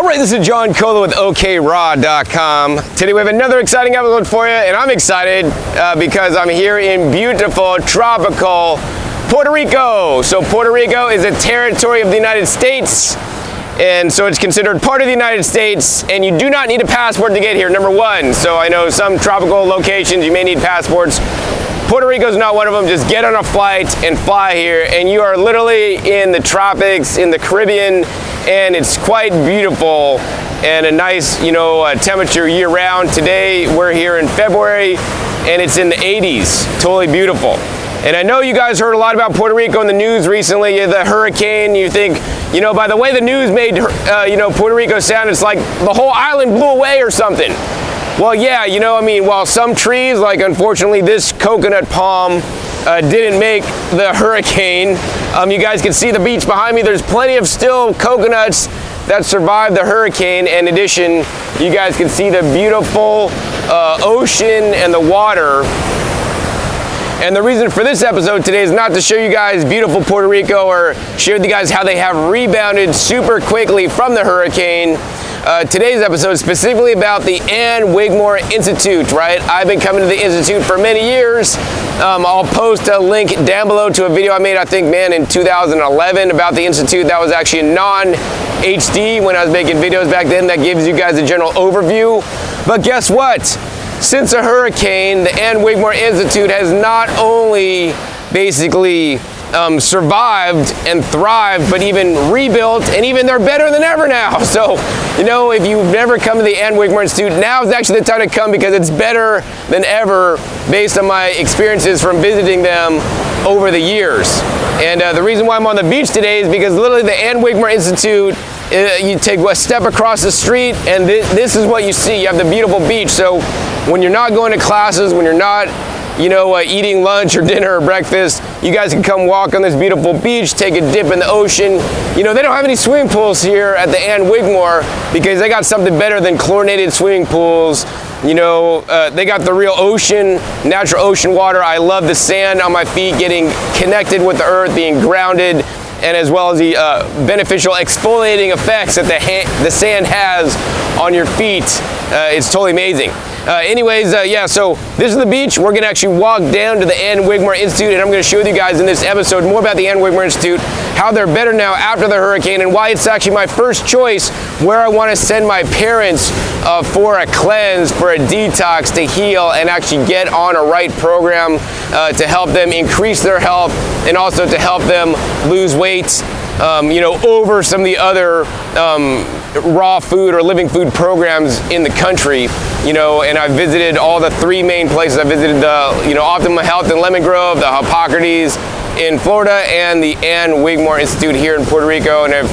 Alright, this is John Cola with OKRaw.com. Today we have another exciting episode for you, and I'm excited because I'm here in beautiful, tropical Puerto Rico. So Puerto Rico is a territory of the United States, and so it's considered part of the United States, and you do not need a passport to get here, number one. So I know some tropical locations you may need passports. Puerto Rico is not one of them. Just get on a flight and fly here, and you are literally in the tropics, in the Caribbean, and it's quite beautiful and a nice, temperature year-round. Today we're here in February, and it's in the 80s. Totally beautiful. And I know you guys heard a lot about Puerto Rico in the news recently. The hurricane. You think, by the way the news made, Puerto Rico sound, it's like the whole island blew away or something. Well, yeah, while some trees, like unfortunately this coconut palm, didn't make the hurricane, you guys can see the beach behind me. There's plenty of still coconuts that survived the hurricane. In addition, you guys can see the beautiful ocean and the water. And the reason for this episode today is not to show you guys beautiful Puerto Rico or share with you guys how they have rebounded super quickly from the hurricane. Today's episode is specifically about the Ann Wigmore Institute, right? I've been coming to the Institute for many years. I'll post a link down below to a video I made, I think, in 2011 about the Institute. That was actually a non-HD when I was making videos back then. That gives you guys a general overview. But guess what? Since a hurricane, the Ann Wigmore Institute has not only basically survived and thrived, but even rebuilt, and even they're better than ever now. So, if you've never come to the Ann Wigmore Institute, now is actually the time to come because it's better than ever based on my experiences from visiting them over the years. And the reason why I'm on the beach today is because literally the Ann Wigmore Institute, you take a step across the street and this is what you see. You have the beautiful beach. So when you're not going to classes, when you're not eating lunch or dinner or breakfast, you guys can come walk on this beautiful beach, take a dip in the ocean. They don't have any swimming pools here at the Ann Wigmore because they got something better than chlorinated swimming pools. They got the real ocean, natural ocean water. I love the sand on my feet, getting connected with the earth, being grounded, and as well as the beneficial exfoliating effects that the sand has on your feet. It's totally amazing. So this is the beach. We're gonna actually walk down to the Ann Wigmore Institute, and I'm gonna show you guys in this episode more about the Ann Wigmore Institute, how they're better now after the hurricane, and why it's actually my first choice where I wanna send my parents for a cleanse, for a detox, to heal, and actually get on a right program to help them increase their health, and also to help them lose weight, over some of the other raw food or living food programs in the country. And I visited all the three main places. I visited the, Optimum Health in Lemon Grove, the Hippocrates in Florida, and the Ann Wigmore Institute here in Puerto Rico. And if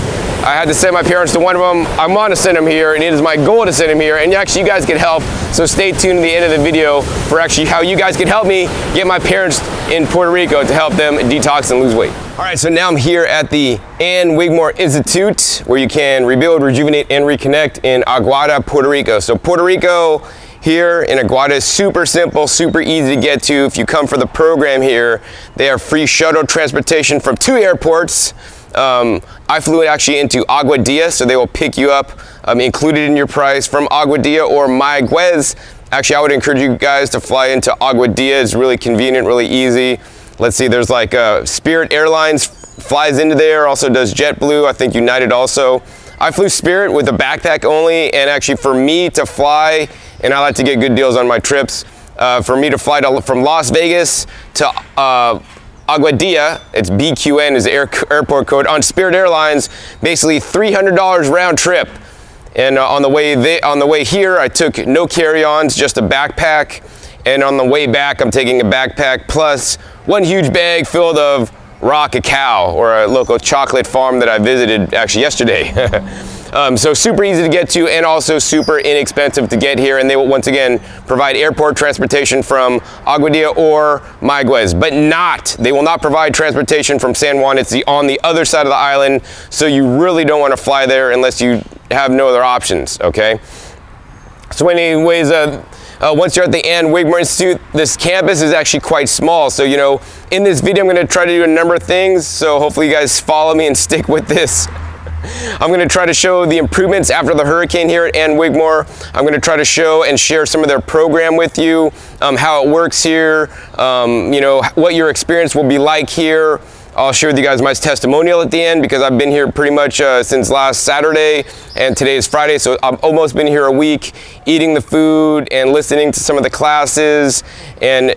I had to send my parents to one of them, I want to send them here, and it is my goal to send them here. And actually, you guys can help. So stay tuned to the end of the video for actually how you guys can help me get my parents in Puerto Rico to help them detox and lose weight. All right, so now I'm here at the Ann Wigmore Institute, where you can rebuild, rejuvenate, and reconnect in Aguada, Puerto Rico. So Puerto Rico here in Aguada is super simple, super easy to get to. If you come for the program here, they have free shuttle transportation from 2 airports. I flew actually into Aguada, so they will pick you up, included in your price, from Aguada or Mayagüez. Actually, I would encourage you guys to fly into Aguada. It's really convenient, really easy. Let's see, there's like Spirit Airlines flies into there, also does JetBlue, I think United also. I flew Spirit with a backpack only, and actually for me to fly, and I like to get good deals on my trips, for me to fly from Las Vegas to Aguada, it's BQN is the airport code, on Spirit Airlines, basically $300 round trip. And on the way here, I took no carry-ons, just a backpack. And on the way back, I'm taking a backpack plus one huge bag filled of raw cacao, or a local chocolate farm that I visited actually yesterday. So super easy to get to, and also super inexpensive to get here. And they will once again provide airport transportation from Aguada or Mayagüez, but they will not provide transportation from San Juan. It's on the other side of the island, so you really don't want to fly there unless you have no other options, okay? So anyways, once you're at the Ann Wigmore Institute, this campus is actually quite small. So, in this video, I'm going to try to do a number of things. So hopefully you guys follow me and stick with this. I'm going to try to show the improvements after the hurricane here at Ann Wigmore. I'm going to try to show and share some of their program with you, how it works here, you know, what your experience will be like here. I'll share with you guys my testimonial at the end because I've been here pretty much since last Saturday, and today is Friday, so I've almost been here a week eating the food and listening to some of the classes and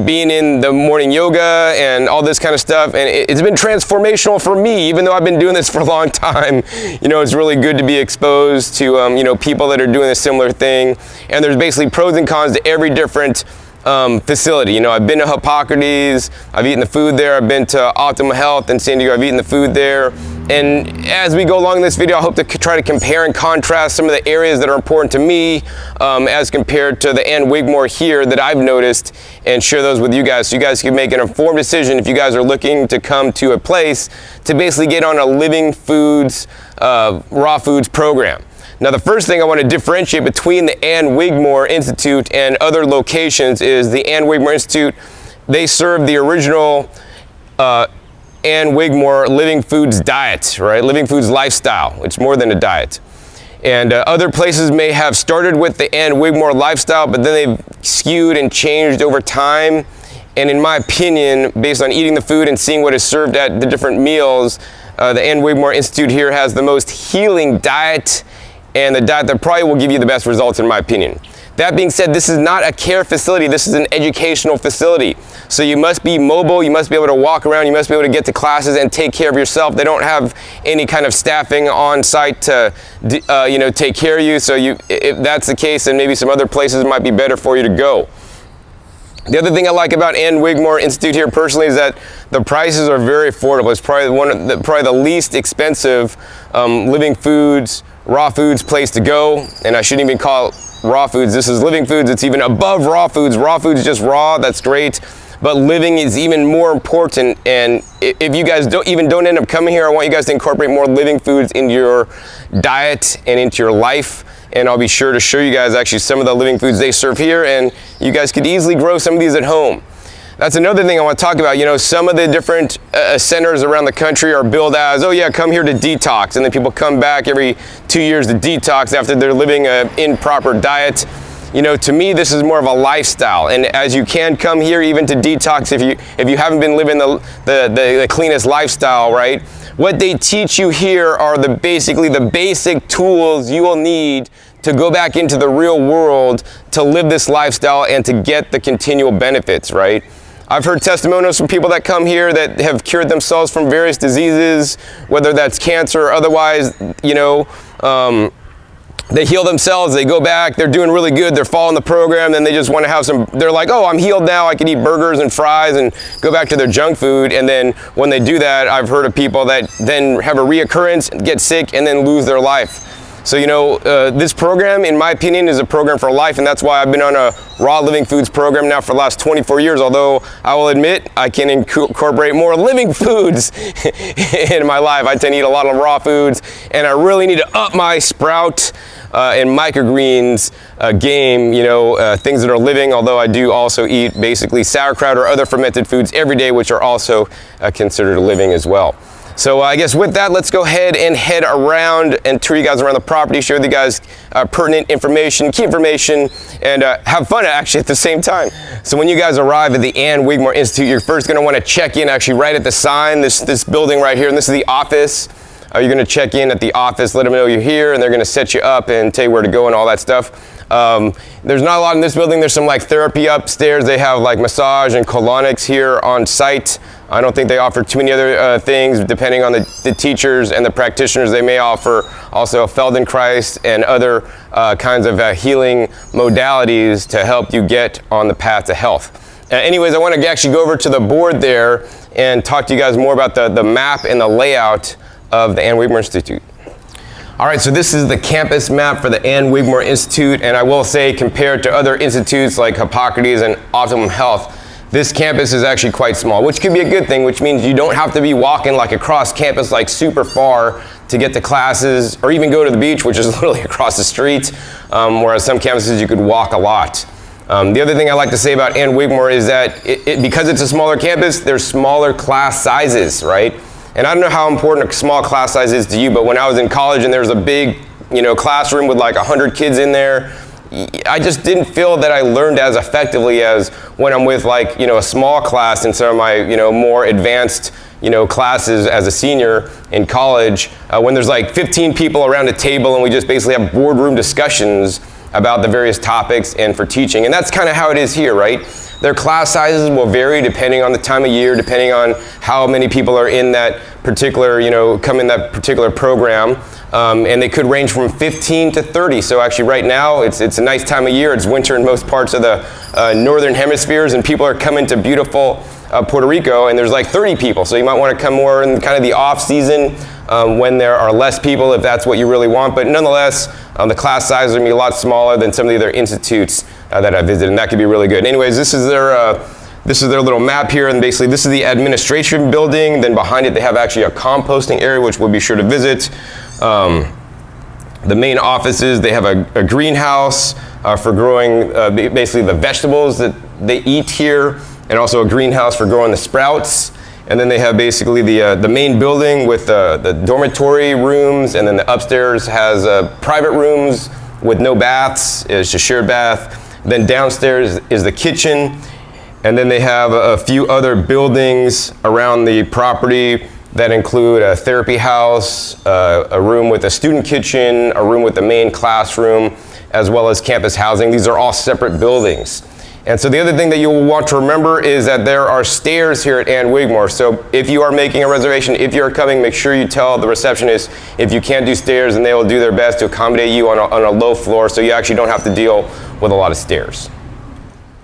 being in the morning yoga and all this kind of stuff, and it's been transformational for me. Even though I've been doing this for a long time, you know, it's really good to be exposed to you know, people that are doing a similar thing, and there's basically pros and cons to every different facility. You know, I've been to Hippocrates, I've eaten the food there, I've been to Optimal Health in San Diego, I've eaten the food there. And as we go along in this video, I hope to try to compare and contrast some of the areas that are important to me as compared to the Ann Wigmore here that I've noticed, and share those with you guys so you guys can make an informed decision if you guys are looking to come to a place to basically get on a living foods, raw foods program. Now, the first thing I want to differentiate between the Ann Wigmore Institute and other locations is the Ann Wigmore Institute. They serve the original Ann Wigmore living foods diet, right? Living foods lifestyle. It's more than a diet. And other places may have started with the Ann Wigmore lifestyle, but then they've skewed and changed over time. And in my opinion, based on eating the food and seeing what is served at the different meals, the Ann Wigmore Institute here has the most healing diet, and the diet that probably will give you the best results, in my opinion. That being said, this is not a care facility, this is an educational facility. So you must be mobile, you must be able to walk around, you must be able to get to classes and take care of yourself. They don't have any kind of staffing on site to you know, take care of you. So if that's the case, then maybe some other places might be better for you to go. The other thing I like about Ann Wigmore Institute here personally is that the prices are very affordable. It's probably the least expensive living foods, raw foods place to go. And I shouldn't even call it raw foods. This is living foods. It's even above raw foods. Raw foods is just raw. That's great. But living is even more important. And if you guys don't end up coming here, I want you guys to incorporate more living foods into your diet and into your life. And I'll be sure to show you guys actually some of the living foods they serve here, and you guys could easily grow some of these at home. That's another thing I want to talk about. You know, some of the different centers around the country are billed as, oh yeah, come here to detox, and then people come back every 2 years to detox after they're living an improper diet. You know, to me, this is more of a lifestyle, and as you can come here even to detox if you haven't been living the cleanest lifestyle, right? What they teach you here are basically the basic tools you will need to go back into the real world to live this lifestyle and to get the continual benefits, right? I've heard testimonials from people that come here that have cured themselves from various diseases, whether that's cancer or otherwise. You know, they heal themselves, they go back, they're doing really good, they're following the program, then they just want to have they're like, oh, I'm healed now, I can eat burgers and fries and go back to their junk food. And then when they do that, I've heard of people that then have a reoccurrence, get sick, and then lose their life. So, you know, this program, in my opinion, is a program for life, and that's why I've been on a raw living foods program now for the last 24 years, although I will admit I can incorporate more living foods in my life. I tend to eat a lot of raw foods, and I really need to up my sprout and microgreens game, you know, things that are living, although I do also eat basically sauerkraut or other fermented foods every day, which are also considered living as well. So I guess with that, let's go ahead and head around and tour you guys around the property, share with you guys pertinent information, key information, and have fun actually at the same time. So when you guys arrive at the Ann Wigmore Institute, you're first going to want to check in actually right at the sign, this building right here, and this is the office. You're going to check in at the office, let them know you're here, and they're going to set you up and tell you where to go and all that stuff. There's not a lot in this building. There's some like therapy upstairs. They have like massage and colonics here on site. I don't think they offer too many other things, depending on the teachers and the practitioners. They may offer also a Feldenkrais and other kinds of healing modalities to help you get on the path to health. Anyways, I want to actually go over to the board there and talk to you guys more about the map and the layout of the Ann Wigmore Institute. All right, so this is the campus map for the Ann Wigmore Institute, and I will say compared to other institutes like Hippocrates and Optimum Health, this campus is actually quite small, which could be a good thing, which means you don't have to be walking like across campus like super far to get to classes or even go to the beach, which is literally across the street, whereas some campuses you could walk a lot. The other thing I like to say about Ann Wigmore is that because it's a smaller campus, there's smaller class sizes, right? And I don't know how important a small class size is to you, but when I was in college and there was a big, classroom with like 100 kids in there, I just didn't feel that I learned as effectively as when I'm with like, a small class in some of my, more advanced, classes as a senior in college, when there's like 15 people around a table and we just basically have boardroom discussions about the various topics and for teaching. And that's kind of how it is here, right? Their class sizes will vary depending on the time of year, depending on how many people are in that particular, come in that particular program. And they could range from 15 to 30. So actually right now, it's a nice time of year. It's winter in most parts of the northern hemispheres, and people are coming to beautiful Puerto Rico, and there's like 30 people. So you might want to come more in kind of the off season when there are less people, if that's what you really want. But nonetheless, the class size is going to be a lot smaller than some of the other institutes that I visited, and that could be really good. Anyways, this is their little map here, and basically this is the administration building. Then behind it, they have actually a composting area, which we'll be sure to visit. The main offices, they have a greenhouse for growing basically the vegetables that they eat here, and also a greenhouse for growing the sprouts. And then they have basically the main building with the dormitory rooms, and then the upstairs has private rooms with no baths. It's a shared bath. Then downstairs is the kitchen, and then they have a few other buildings around the property that include a therapy house, a room with a student kitchen, a room with the main classroom, as well as campus housing. These are all separate buildings. And so the other thing that you'll want to remember is that there are stairs here at Ann Wigmore. So if you are making a reservation, if you're coming, make sure you tell the receptionist if you can't do stairs, and they will do their best to accommodate you on a low floor, so you actually don't have to deal with a lot of stairs.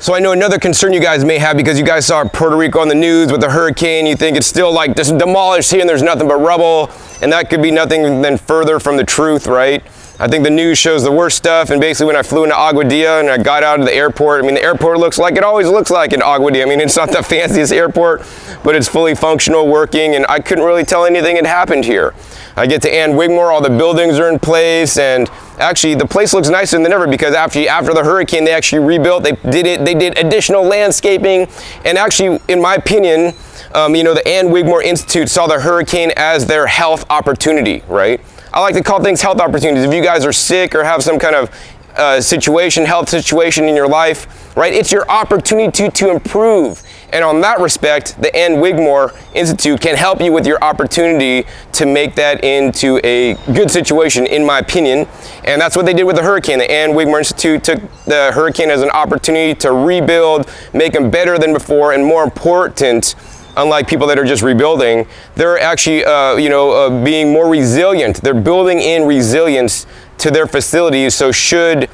So I know another concern you guys may have, because you guys saw Puerto Rico on the news with the hurricane, you think it's still like just demolished here and there's nothing but rubble, and that could be nothing then further from the truth, right? I think the news shows the worst stuff, and basically when I flew into Aguada and I got out of the airport, the airport looks like it always looks like in Aguada. It's not the fanciest airport, but it's fully functional, working, and I couldn't really tell anything had happened here. I get to Ann Wigmore, all the buildings are in place, and actually the place looks nicer than ever, because after the hurricane they actually rebuilt, they did additional landscaping, and actually in my opinion, the Ann Wigmore Institute saw the hurricane as their health opportunity, right? I like to call things health opportunities. If you guys are sick or have some kind of health situation in your life, right, it's your opportunity to improve. And on that respect, the Ann Wigmore Institute can help you with your opportunity to make that into a good situation, in my opinion. And that's what they did with the hurricane. The Ann Wigmore Institute took the hurricane as an opportunity to rebuild, make them better than before, and more important, unlike people that are just rebuilding, they're actually, being more resilient. They're building in resilience to their facilities, so should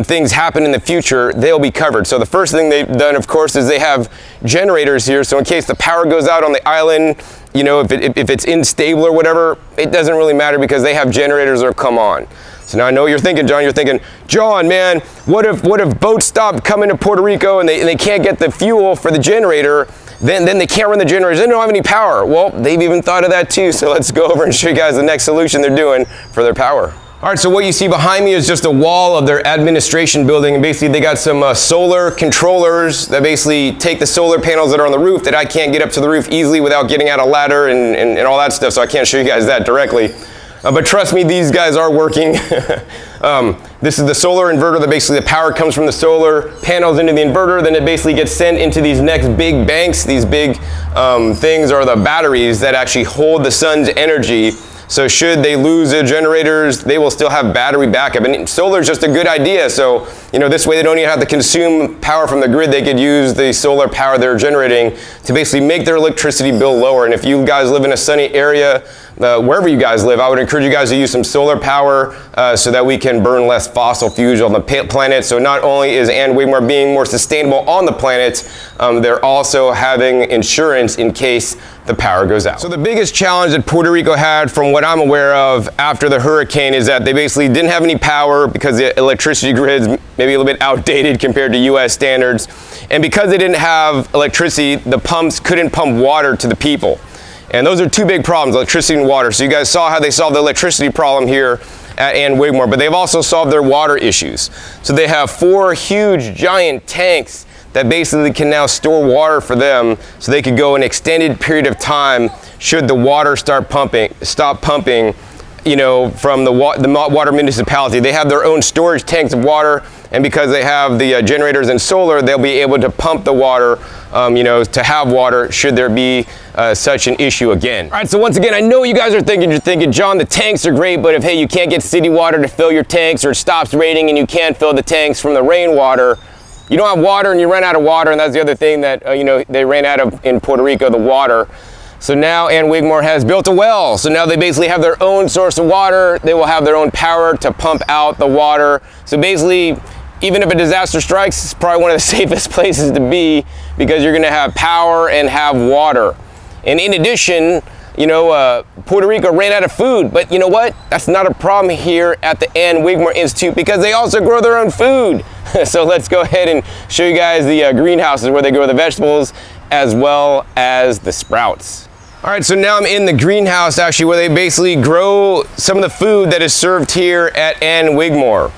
things happen in the future, they'll be covered. So the first thing they've done, of course, is they have generators here, so in case the power goes out on the island, if it's unstable or whatever, it doesn't really matter, because they have generators that will come on. So now I know what you're thinking, John. You're thinking, John, man, what if boats stop coming to Puerto Rico and they can't get the fuel for the generator? Then they can't run the generators. They don't have any power. Well, they've even thought of that too. So let's go over and show you guys the next solution they're doing for their power. All right, so what you see behind me is just a wall of their administration building, and basically they got some solar controllers that basically take the solar panels that are on the roof that I can't get up to the roof easily without getting out a ladder and all that stuff, so I can't show you guys that directly. But trust me, these guys are working. This is the solar inverter that basically the power comes from the solar panels into the inverter, then it basically gets sent into these next big banks. These big things are the batteries that actually hold the sun's energy. So should they lose their generators, they will still have battery backup. And solar is just a good idea. So, this way they don't even have to consume power from the grid. They could use the solar power they're generating to basically make their electricity bill lower. And if you guys live in a sunny area, wherever you guys live, I would encourage you guys to use some solar power so that we can burn less fossil fuels on the planet. So not only is Ann Wigmore being more sustainable on the planet, they're also having insurance in case the power goes out. So the biggest challenge that Puerto Rico had, from what I'm aware of, after the hurricane is that they basically didn't have any power because the electricity grid's maybe a little bit outdated compared to US standards. And because they didn't have electricity, the pumps couldn't pump water to the people. And those are two big problems, electricity and water. So you guys saw how they solved the electricity problem here at Ann Wigmore, but they've also solved their water issues. So they have 4 huge giant tanks that basically can now store water for them, so they could go an extended period of time should the water stop pumping, you know, from the water municipality. They have their own storage tanks of water, and because they have the generators and solar, they'll be able to pump the water, you know, to have water should there be such an issue again. All right, so once again, I know you guys are thinking, John, the tanks are great, but if, hey, you can't get city water to fill your tanks, or it stops raining and you can't fill the tanks from the rainwater, you don't have water and you run out of water, and that's the other thing that, you know, they ran out of in Puerto Rico, the water. So now Ann Wigmore has built a well. So now they basically have their own source of water. They will have their own power to pump out the water. So basically, even if a disaster strikes, it's probably one of the safest places to be, because you're gonna have power and have water. And in addition, you know, Puerto Rico ran out of food, but you know what? That's not a problem here at the Ann Wigmore Institute, because they also grow their own food. So let's go ahead and show you guys the greenhouses where they grow the vegetables as well as the sprouts. All right, so now I'm in the greenhouse actually, where they basically grow some of the food that is served here at Ann Wigmore.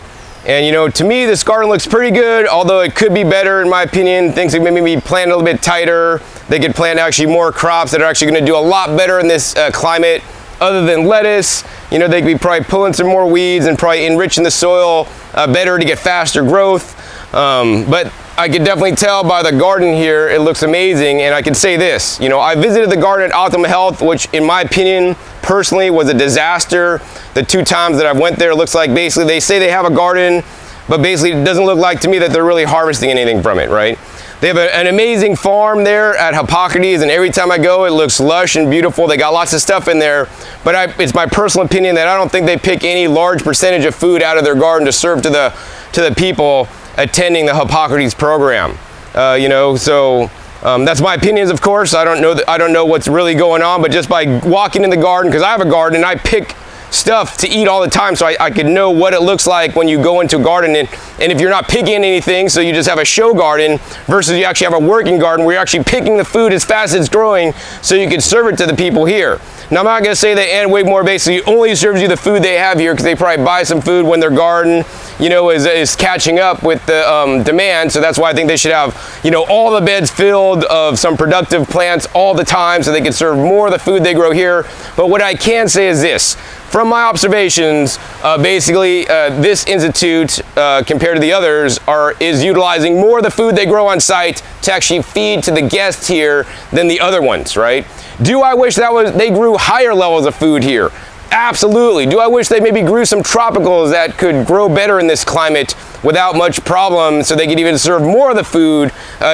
And you know, to me, this garden looks pretty good, although it could be better in my opinion. Things could maybe be planted a little bit tighter. They could plant actually more crops that are actually gonna do a lot better in this climate, other than lettuce. You know, they could be probably pulling some more weeds and probably enriching the soil better to get faster growth. But I could definitely tell by the garden here, it looks amazing. And I can say this, you know, I visited the garden at Optimal Health, which in my opinion, personally, was a disaster. The 2 times that I went there, it looks like basically they say they have a garden, but basically it doesn't look like to me that they're really harvesting anything from it, right? They have an amazing farm there at Hippocrates, and every time I go, it looks lush and beautiful. They got lots of stuff in there, but it's my personal opinion that I don't think they pick any large percentage of food out of their garden to serve to the people attending the Hippocrates program. You know, so that's my opinions, of course. I don't know what's really going on, but just by walking in the garden, because I have a garden and I pick stuff to eat all the time, so I could know what it looks like when you go into a garden, and if you're not picking anything, so you just have a show garden versus you actually have a working garden where you're actually picking the food as fast as it's growing so you can serve it to the people here. Now, I'm not going to say that Ann Wigmore basically only serves you the food they have here, because they probably buy some food when their garden, you know, is catching up with the demand. So that's why I think they should have, you know, all the beds filled of some productive plants all the time, so they can serve more of the food they grow here. But what I can say is this: from my observations, basically this institute, compared to the others, is utilizing more of the food they grow on site to actually feed to the guests here than the other ones, right? Do I wish they grew higher levels of food here? Absolutely. Do I wish they maybe grew some tropicals that could grow better in this climate without much problem, so they could even serve more of the food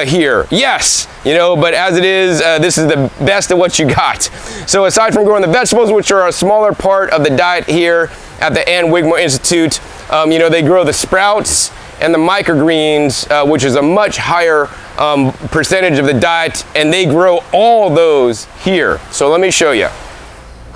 here? Yes, you know, but as it is, this is the best of what you got. So aside from growing the vegetables, which are a smaller part of the diet here at the Ann Wigmore Institute, you know, they grow the sprouts and the microgreens, which is a much higher percentage of the diet, and they grow all those here. So let me show you.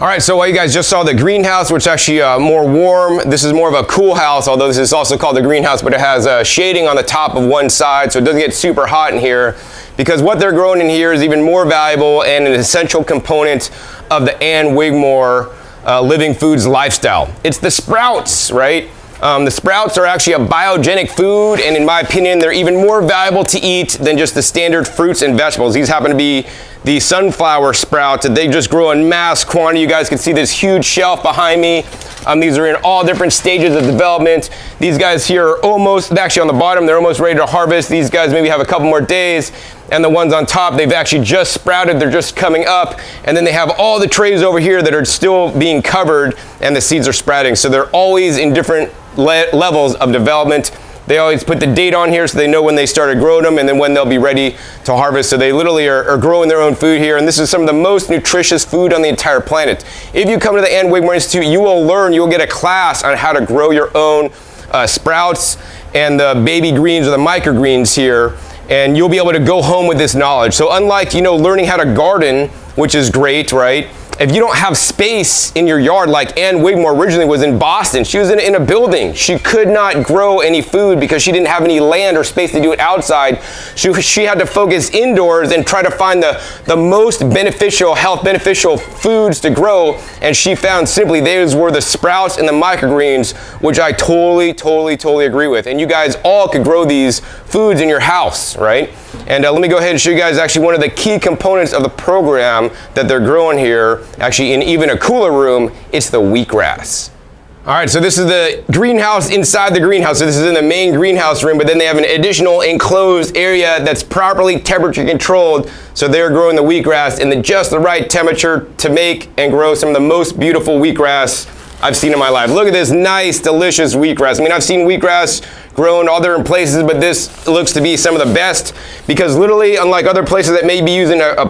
All right, so while you guys just saw the greenhouse, which is actually more warm, this is more of a cool house, although this is also called the greenhouse, but it has shading on the top of one side, so it doesn't get super hot in here, because what they're growing in here is even more valuable and an essential component of the Ann Wigmore living foods lifestyle. It's the sprouts, right? The sprouts are actually a biogenic food, and in my opinion, they're even more valuable to eat than just the standard fruits and vegetables. These happen to be the sunflower sprouts that they just grow in mass quantity. You guys can see this huge shelf behind me. These are in all different stages of development. These guys here are almost, actually on the bottom, they're almost ready to harvest. These guys maybe have a couple more days, and the ones on top, they've actually just sprouted, they're just coming up, and then they have all the trays over here that are still being covered, and the seeds are sprouting. So they're always in different levels of development. They always put the date on here so they know when they started growing them and then when they'll be ready to harvest. So they literally are growing their own food here, and this is some of the most nutritious food on the entire planet. If you come to the Ann Wigmore Institute, you will learn, you'll get a class on how to grow your own sprouts and the baby greens or the microgreens here, and you'll be able to go home with this knowledge. So unlike, you know, learning how to garden, which is great, right? if you don't have space in your yard, like Ann Wigmore originally was in Boston, she was in a building. She could not grow any food because she didn't have any land or space to do it outside. She had to focus indoors and try to find the most beneficial, health beneficial foods to grow. And she found simply those were the sprouts and the microgreens, which I totally agree with. And you guys all could grow these foods in your house, right? And let me go ahead and show you guys actually one of the key components of the program that they're growing here, actually in even a cooler room. It's the wheatgrass. All right, so this is the greenhouse inside the greenhouse. So this is in the main greenhouse room, but then they have an additional enclosed area that's properly temperature controlled. So they're growing the wheatgrass in just the right temperature to make and grow some of the most beautiful wheatgrass I've seen in my life. Look at this nice, delicious wheatgrass. I mean, I've seen wheatgrass grown other places, but this looks to be some of the best because literally, unlike other places that may be using a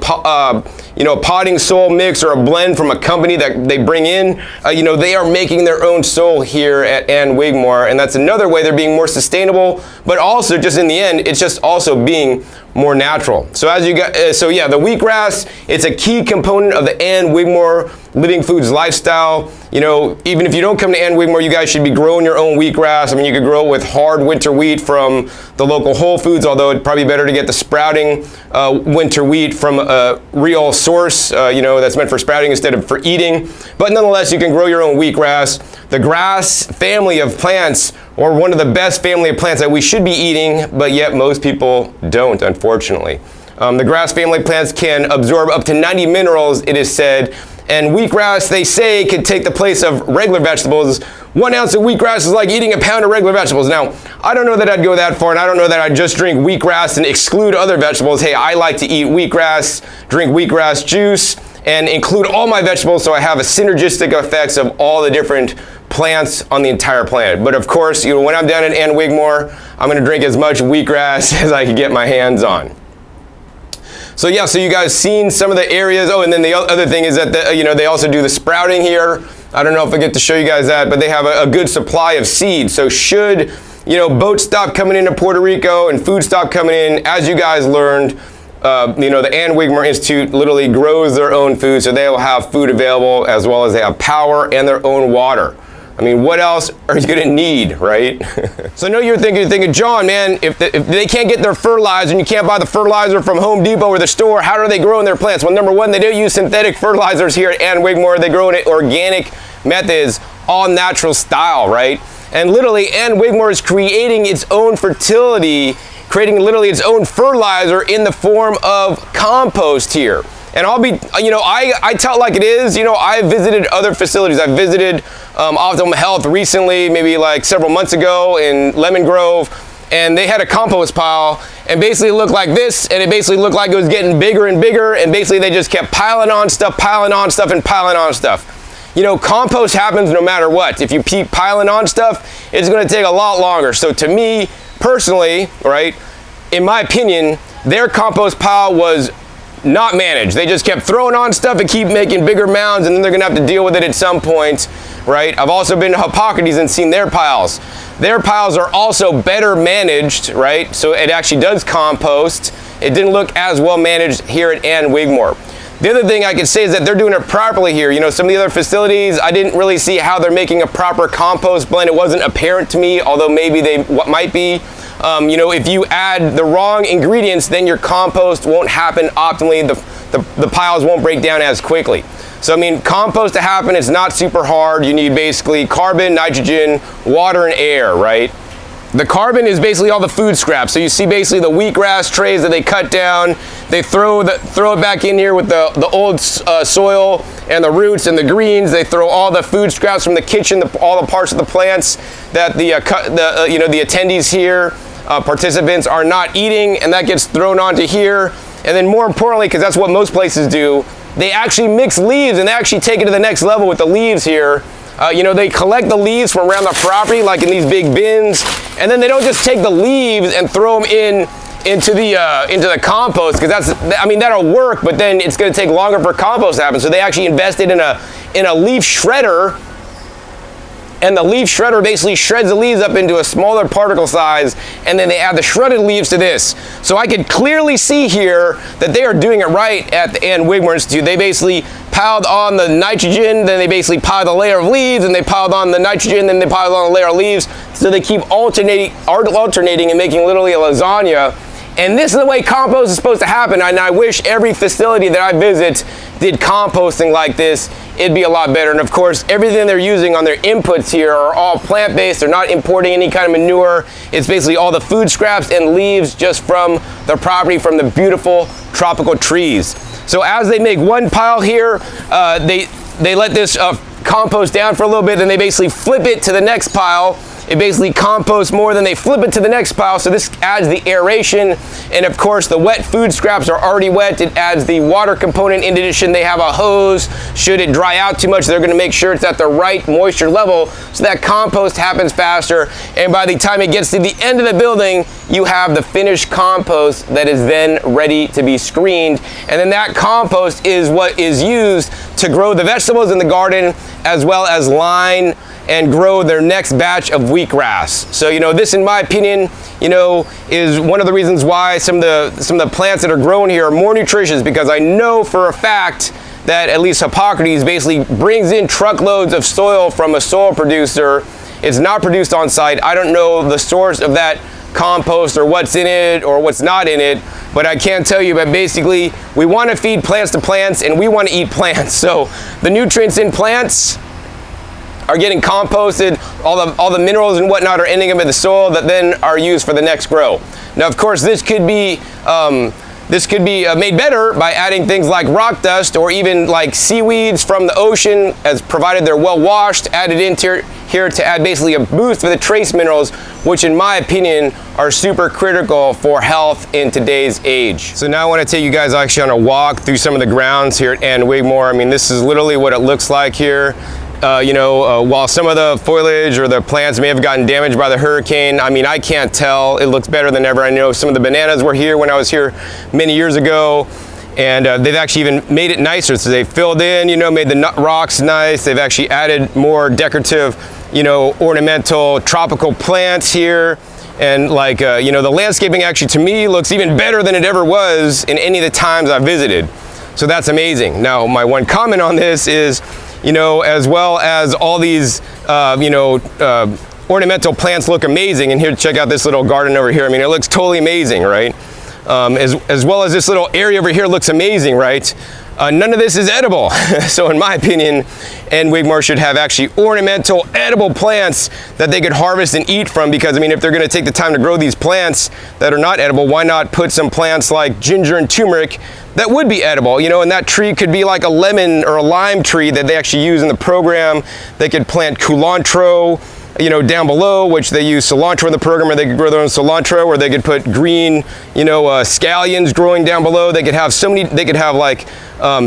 potting soil mix or a blend from a company that they bring in, they are making their own soil here at Ann Wigmore, and that's another way they're being more sustainable, but also just in the end, it's just also being more natural. So as you got, the wheatgrass, it's a key component of the Ann Wigmore Living Foods lifestyle. Even if you don't come to Ann Wigmore, you guys should be growing your own wheatgrass. I mean, you could grow it with hard winter wheat from the local Whole Foods, although it'd probably be better to get the sprouting winter wheat from a real source, that's meant for sprouting instead of for eating. But nonetheless, you can grow your own wheatgrass. The grass family of plants, or one of the best family of plants that we should be eating, but yet most people don't, unfortunately. The grass family plants can absorb up to 90 minerals, it is said, and wheatgrass, they say, could take the place of regular vegetables. 1 ounce of wheatgrass is like eating a pound of regular vegetables. Now, I don't know that I'd go that far, and I don't know that I'd just drink wheatgrass and exclude other vegetables. Hey, I like to eat wheatgrass, drink wheatgrass juice, and include all my vegetables so I have a synergistic effects of all the different plants on the entire planet. But of course, when I'm down in Ann Wigmore, I'm gonna drink as much wheatgrass as I can get my hands on. So yeah, so you guys seen some of the areas. Oh, and then the other thing is that they also do the sprouting here. I don't know if I get to show you guys that, but they have a good supply of seeds. So should boats stop coming into Puerto Rico and food stop coming in, as you guys learned, the Ann Wigmore Institute literally grows their own food, so they will have food available as well as they have power and their own water. I mean, what else are you gonna need, right? So I know you're thinking, John, man, if they can't get their fertilizer and you can't buy the fertilizer from Home Depot or the store, how are they growing their plants? Well, number one, they don't use synthetic fertilizers here at Ann Wigmore. They grow in organic methods, all natural style, right? And literally, Ann Wigmore is creating its own fertility, creating literally its own fertilizer in the form of compost here. And I'll be, I tell it like it is. I visited other facilities. I visited Optimum Health recently, maybe like several months ago in Lemon Grove, and they had a compost pile, and basically it looked like this, and it basically looked like it was getting bigger and bigger, and basically they just kept piling on stuff, and piling on stuff. Compost happens no matter what. If you keep piling on stuff, it's gonna take a lot longer. So to me, personally, right, in my opinion, their compost pile was not managed. They just kept throwing on stuff and keep making bigger mounds, and then they're gonna have to deal with it at some point, right? I've also been to Hippocrates and seen their piles. Their piles are also better managed, right? So it actually does compost. It didn't look as well managed here at Ann Wigmore. The other thing I could say is that they're doing it properly here. Some of the other facilities, I didn't really see how they're making a proper compost blend. It wasn't apparent to me, although maybe they might be. If you add the wrong ingredients, then your compost won't happen optimally. The piles won't break down as quickly. So, compost to happen, it's not super hard. You need basically carbon, nitrogen, water, and air, right? The carbon is basically all the food scraps. So you see basically the wheatgrass trays that they cut down. They throw it back in here with the old soil and the roots and the greens. They throw all the food scraps from the kitchen, all the parts of the plants that the attendees here, participants are not eating, and that gets thrown onto here. And then more importantly, because that's what most places do, they actually mix leaves, and they actually take it to the next level with the leaves here. They collect the leaves from around the property, like in these big bins, and then they don't just take the leaves and throw them into the compost, because that'll work, but then it's going to take longer for compost to happen. So they actually invested in a leaf shredder and the leaf shredder basically shreds the leaves up into a smaller particle size, and then they add the shredded leaves to this. So I could clearly see here that they are doing it right at the Ann Wigmore Institute. They basically piled on the nitrogen, then they basically piled a layer of leaves, and they piled on the nitrogen, then they piled on a layer of leaves. So they keep alternating and making literally a lasagna. And this is the way compost is supposed to happen, and I wish every facility that I visit did composting like this. It'd be a lot better. And of course, everything they're using on their inputs here are all plant-based. They're not importing any kind of manure. It's basically all the food scraps and leaves just from the property, from the beautiful tropical trees. So as they make one pile here, they let this compost down for a little bit, then they basically flip it to the next pile. It basically composts more, then they flip it to the next pile, so this adds the aeration, and of course the wet food scraps are already wet. It adds the water component. In addition, they have a hose. Should it dry out too much, they're going to make sure it's at the right moisture level so that compost happens faster, and by the time it gets to the end of the building, you have the finished compost that is then ready to be screened, and then that compost is what is used to grow the vegetables in the garden, as well as line and grow their next batch of wheatgrass. So, you know, this, in my opinion, you know, is one of the reasons why some of the plants that are grown here are more nutritious, because I know for a fact that at least Hippocrates basically brings in truckloads of soil from a soil producer. It's not produced on site. I don't know the source of that compost or what's in it or what's not in it, but I can tell you that basically we want to feed plants to plants, and we want to eat plants. So the nutrients in plants are getting composted, all the minerals and whatnot are ending up in the soil that then are used for the next grow. Now, of course, this could be made better by adding things like rock dust or even like seaweeds from the ocean, as provided they're well washed, added into here to add basically a boost for the trace minerals, which in my opinion are super critical for health in today's age. So now I want to take you guys actually on a walk through some of the grounds here at Ann Wigmore. I mean, this is literally what it looks like here. While some of the foliage or the plants may have gotten damaged by the hurricane, I mean, I can't tell. It looks better than ever. I know some of the bananas were here when I was here many years ago, and they've actually even made it nicer. So they filled in, you know, made the nut rocks nice. They've actually added more decorative, you know, ornamental tropical plants here. And like, the landscaping actually to me looks even better than it ever was in any of the times I visited. So that's amazing. Now, my one comment on this is, you know, as well as all these, ornamental plants look amazing. And here, check out this little garden over here. I mean, it looks totally amazing, right? As well as this little area over here looks amazing, right? None of this is edible. So in my opinion, Ann Wigmore should have actually ornamental, edible plants that they could harvest and eat from, because I mean, if they're gonna take the time to grow these plants that are not edible, why not put some plants like ginger and turmeric that would be edible, you know, and that tree could be like a lemon or a lime tree that they actually use in the program. They could plant culantro, you know, down below, which they use cilantro in the program, or they could grow their own cilantro, or they could put green, you know, scallions growing down below. They could have like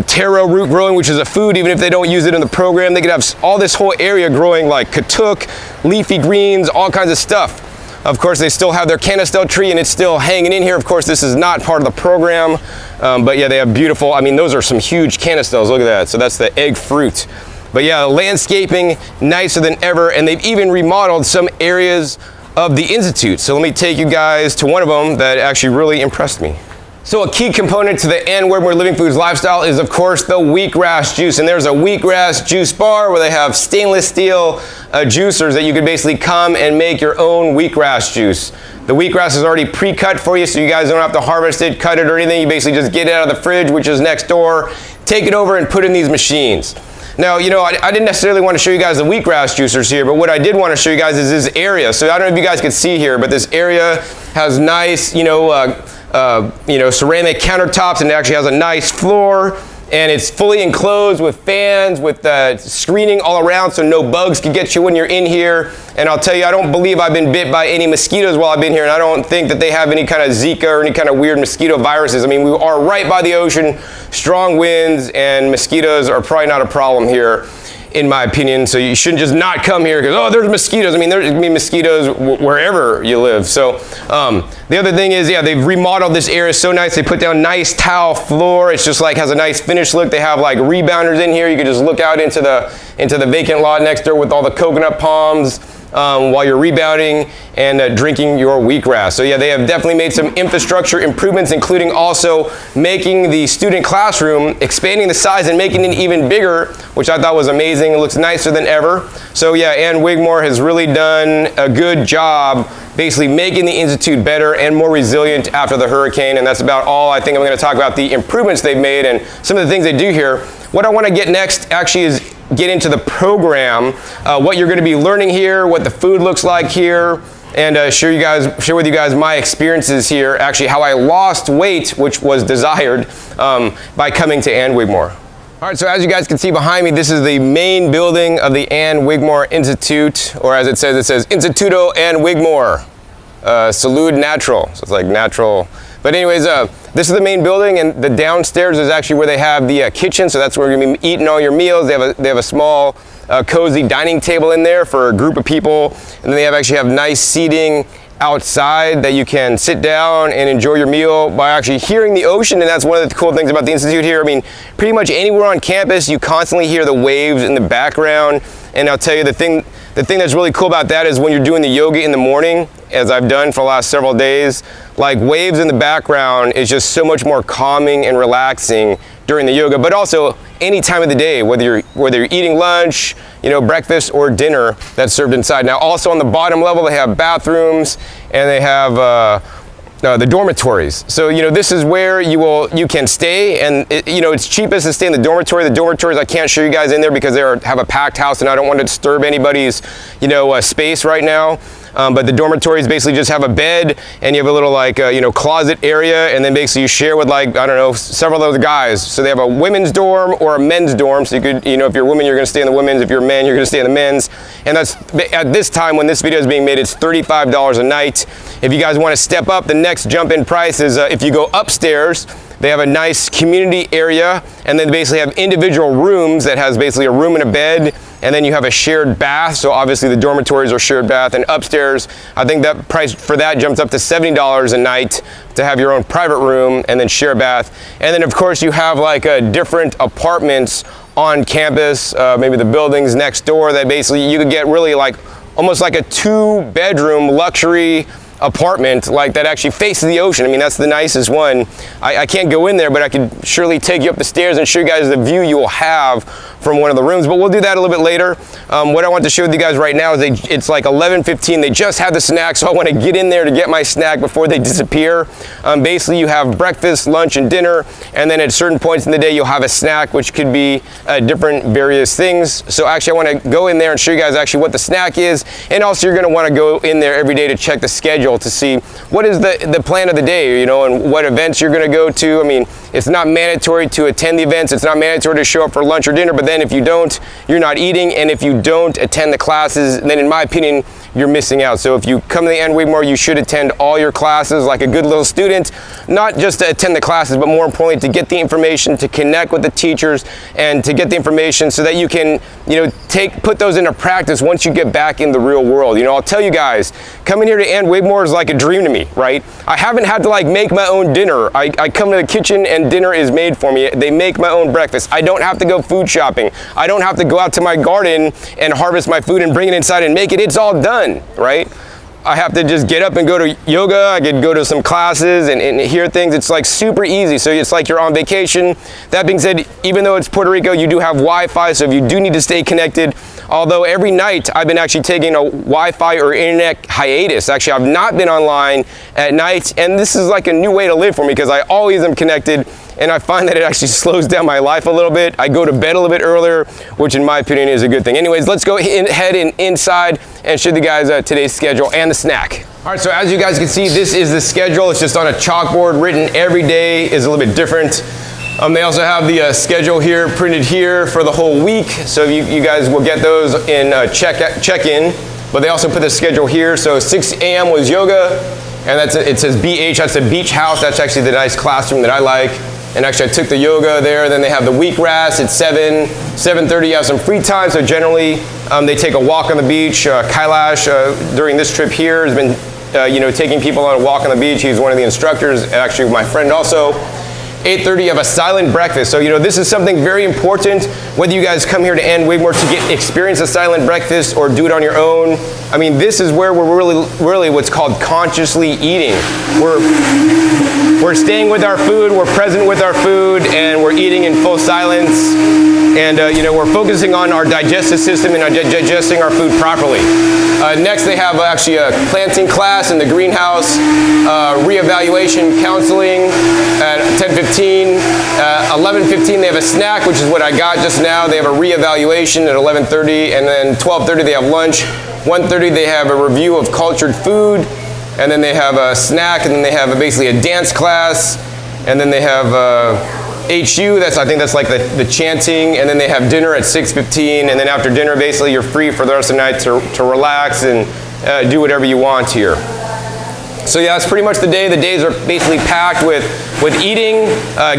taro root growing, which is a food, even if they don't use it in the program. They could have all this whole area growing like katuk, leafy greens, all kinds of stuff. Of course, they still have their canistel tree, and it's still hanging in here. Of course, this is not part of the program, but yeah, they have beautiful, I mean, those are some huge canistels. Look at that. So that's the egg fruit. But yeah, landscaping nicer than ever, and they've even remodeled some areas of the Institute. So let me take you guys to one of them that actually really impressed me. So a key component to the Ann Wigmore Living Foods lifestyle is, of course, the wheatgrass juice. And there's a wheatgrass juice bar where they have stainless steel juicers that you could basically come and make your own wheatgrass juice. The wheatgrass is already pre-cut for you, so you guys don't have to harvest it, cut it, or anything. You basically just get it out of the fridge, which is next door, take it over and put in these machines. Now, you know, I didn't necessarily want to show you guys the wheatgrass juicers here, but what I did want to show you guys is this area. So I don't know if you guys can see here, but this area has nice, ceramic countertops, and it actually has a nice floor, and it's fully enclosed with fans, with screening all around so no bugs can get you when you're in here. And I'll tell you, I don't believe I've been bit by any mosquitoes while I've been here, and I don't think that they have any kind of Zika or any kind of weird mosquito viruses. I mean, we are right by the ocean, strong winds, and mosquitoes are probably not a problem here. in my opinion. So you shouldn't just not come here because, oh, there's mosquitoes. I mean, there's gonna be mosquitoes wherever you live. So the other thing is, yeah, they've remodeled this area so nice. They put down nice tile floor. It's just like has a nice finished look. They have like rebounders in here. You can just look out into the vacant lot next door with all the coconut palms while you're rebounding and drinking your wheatgrass. So yeah, they have definitely made some infrastructure improvements, including also making the student classroom, expanding the size and making it even bigger, which I thought was amazing. It looks nicer than ever. So yeah, Ann Wigmore has really done a good job basically making the Institute better and more resilient after the hurricane. And that's about all I think I'm going to talk about the improvements they've made and some of the things they do here. What I want to get next actually is get into the program, what you're going to be learning here, what the food looks like here, and share with you guys my experiences here, actually how I lost weight, which was desired by coming to Ann Wigmore. All right, so as you guys can see behind me, this is the main building of the Ann Wigmore Institute, or as it says Instituto Ann Wigmore, Salud Natural. So it's like natural. But anyways, this is the main building, and the downstairs is actually where they have the kitchen. So that's where you're gonna be eating all your meals. They have a small, cozy dining table in there for a group of people, and then they actually have nice seating outside that you can sit down and enjoy your meal by actually hearing the ocean. And that's one of the cool things about the Institute here. I mean, pretty much anywhere on campus, you constantly hear the waves in the background. And I'll tell you the thing that's really cool about that is when you're doing the yoga in the morning, as I've done for the last several days, like waves in the background is just so much more calming and relaxing during the yoga, but also any time of the day, whether you're eating lunch, breakfast or dinner that's served inside. Now also on the bottom level, they have bathrooms and they have the dormitories. So this is where you can stay, and it's cheapest to stay in the dormitory. The dormitories, I can't show you guys in there because they have a packed house and I don't want to disturb anybody's space right now. But the dormitories basically just have a bed and you have a little closet area, and then basically you share with several other guys. So they have a women's dorm or a men's dorm. So you could, if you're a woman, you're going to stay in the women's. If you're a man, you're going to stay in the men's. And that's at this time when this video is being made, it's $35 a night. If you guys want to step up, the next jump in price is if you go upstairs. They have a nice community area, and then basically have individual rooms that has basically a room and a bed, and then you have a shared bath. So obviously the dormitories are shared bath, and upstairs, I think that price for that jumps up to $70 a night to have your own private room and then share bath. And then of course you have different apartments on campus, maybe the buildings next door that basically you could get really almost like a 2-bedroom luxury apartment that actually faces the ocean. I mean, that's the nicest one. I can't go in there, but I could surely take you up the stairs and show you guys the view you will have from one of the rooms, but we'll do that a little bit later. What I want to show you guys right now is it's like 11:15. They just had the snack, so I want to get in there to get my snack before they disappear. Basically, you have breakfast, lunch, and dinner, and then at certain points in the day, you'll have a snack, which could be different various things. So actually, I want to go in there and show you guys actually what the snack is, and also you're going to want to go in there every day to check the schedule to see what is the plan of the day, and what events you're going to go to. I mean, it's not mandatory to attend the events. It's not mandatory to show up for lunch or dinner, but then if you don't, you're not eating. And if you don't attend the classes, then in my opinion, you're missing out. So if you come to the Ann Wigmore, you should attend all your classes like a good little student, not just to attend the classes, but more importantly, to get the information, to connect with the teachers, and to get the information so that you can, put those into practice once you get back in the real world. I'll tell you guys, coming here to Ann Wigmore is like a dream to me, right? I haven't had to make my own dinner. I come to the kitchen and dinner is made for me. They make my own breakfast. I don't have to go food shopping. I don't have to go out to my garden and harvest my food and bring it inside and make it. It's all done, right? I have to just get up and go to yoga. I could go to some classes and hear things. It's super easy. So it's like you're on vacation. That being said, even though it's Puerto Rico, you do have Wi-Fi. So if you do need to stay connected, although every night I've been actually taking a Wi-Fi or internet hiatus. Actually, I've not been online at night. And this is like a new way to live for me because I always am connected. And I find that it actually slows down my life a little bit. I go to bed a little bit earlier, which in my opinion is a good thing. Anyways, let's go ahead and inside and show you guys today's schedule and the snack. All right, so as you guys can see, this is the schedule. It's just on a chalkboard, written every day is a little bit different. They also have the schedule here, printed here for the whole week. So you guys will get those in check-in, but they also put the schedule here. So 6 a.m. was yoga, and it says BH, that's the beach house. That's actually the nice classroom that I like. And actually I took the yoga there. Then they have the wheatgrass at 7:30. You have some free time. So generally they take a walk on the beach. Kailash during this trip here has been taking people on a walk on the beach. He's one of the instructors, actually my friend also. 8:30, you have a silent breakfast. So, this is something very important, whether you guys come here to Ann Wigmore to experience a silent breakfast or do it on your own. I mean, this is where we're really what's called consciously eating. We're staying with our food, we're present with our food, and we're eating in full silence. And, we're focusing on our digestive system and digesting our food properly. Next, they have actually a planting class in the greenhouse, reevaluation counseling at 10:15. 11:15, they have a snack, which is what I got just now. They have a reevaluation at 11:30, and then 12:30, they have lunch. 1:30, they have a review of cultured food, and then they have a snack, and then they have basically a dance class, and then they have HU, I think that's like the chanting, and then they have dinner at 6:15, and then after dinner, basically, you're free for the rest of the night to relax and do whatever you want here. So yeah, that's pretty much the day. The days are basically packed with eating,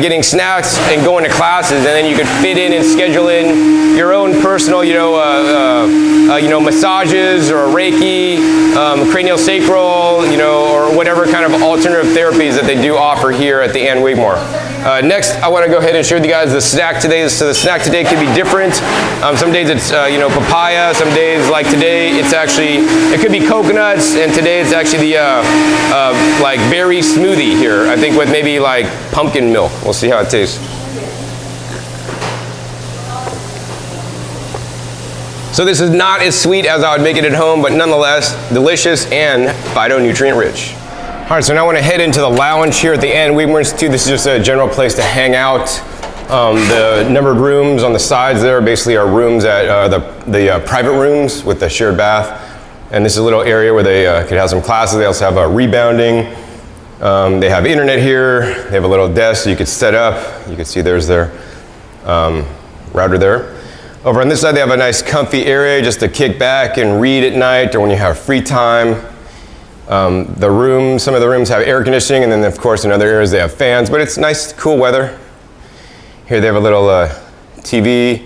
getting snacks, and going to classes, and then you could fit in and schedule in your own personal, massages or Reiki, cranial sacral, or whatever kind of alternative therapies that they do offer here at the Ann Wigmore. Next, I want to go ahead and show you guys the snack today. So the snack today could be different. Some days it's papaya. Some days, like today, it could be coconuts, and today it's actually the like berry smoothie here. I think with maybe like pumpkin milk. We'll see how it tastes. So this is not as sweet as I would make it at home, but nonetheless delicious and phytonutrient rich. All right, so now I want to head into the lounge here at the Ann Wigmore Institute. This is just a general place to hang out. The numbered rooms on the sides there basically are rooms at the private rooms with the shared bath. And this is a little area where they could have some classes. They also have rebounding. They have internet here. They have a little desk so you could set up. You can see there's their router there. Over on this side, they have a nice comfy area just to kick back and read at night or when you have free time. Some of the rooms have air conditioning, and then of course in other areas they have fans, but it's nice, cool weather. Here they have a little TV.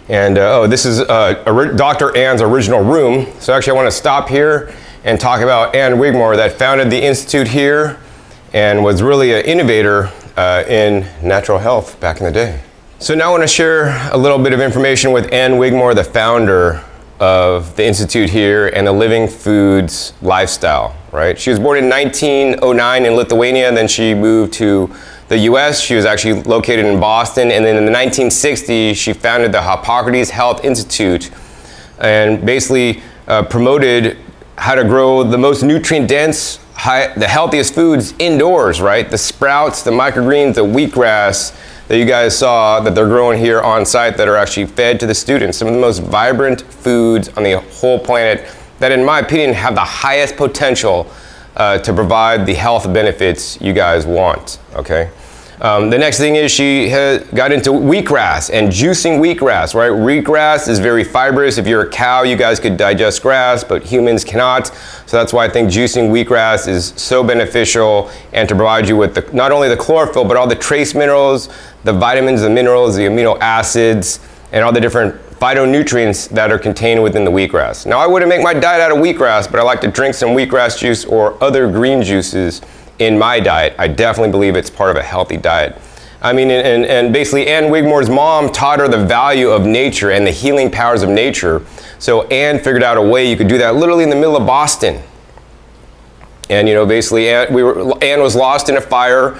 And this is Dr. Ann's original room. So actually I want to stop here and talk about Ann Wigmore that founded the Institute here and was really an innovator in natural health back in the day. So now I want to share a little bit of information with Ann Wigmore, the founder of the Institute here and the Living Foods lifestyle, right? She was born in 1909 in Lithuania, and then she moved to the US. She was actually located in Boston, and then in the 1960s, she founded the Hippocrates Health Institute and basically promoted how to grow the most nutrient-dense, the healthiest foods indoors, right? The sprouts, the microgreens, the wheatgrass that you guys saw that they're growing here on site that are actually fed to the students. Some of the most vibrant foods on the whole planet that, in my opinion, have the highest potential to provide the health benefits you guys want, okay? The next thing is she got into wheatgrass and juicing wheatgrass, right? Wheatgrass is very fibrous. If you're a cow, you guys could digest grass, but humans cannot. So that's why I think juicing wheatgrass is so beneficial and to provide you with not only the chlorophyll, but all the trace minerals, the vitamins, the minerals, the amino acids, and all the different phytonutrients that are contained within the wheatgrass. Now, I wouldn't make my diet out of wheatgrass, but I like to drink some wheatgrass juice or other green juices in my diet. I definitely believe it's part of a healthy diet. I mean, and basically Ann Wigmore's mom taught her the value of nature and the healing powers of nature. So Ann figured out a way you could do that literally in the middle of Boston. And basically Ann was lost in a fire.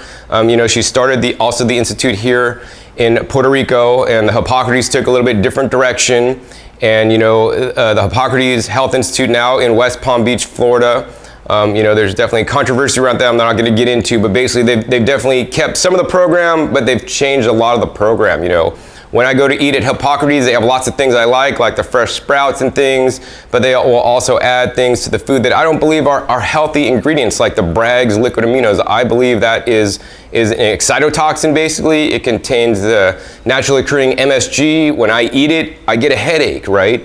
She started also the Institute here in Puerto Rico, and the Hippocrates took a little bit different direction. And the Hippocrates Health Institute now in West Palm Beach, Florida. There's definitely controversy around that I'm not going to get into, but basically they've definitely kept some of the program, but they've changed a lot of the program. When I go to eat at Hippocrates, they have lots of things I like the fresh sprouts and things, but they will also add things to the food that I don't believe are healthy ingredients, like the Bragg's liquid aminos. I believe that is an excitotoxin, basically. It contains the naturally occurring MSG. When I eat it, I get a headache, right?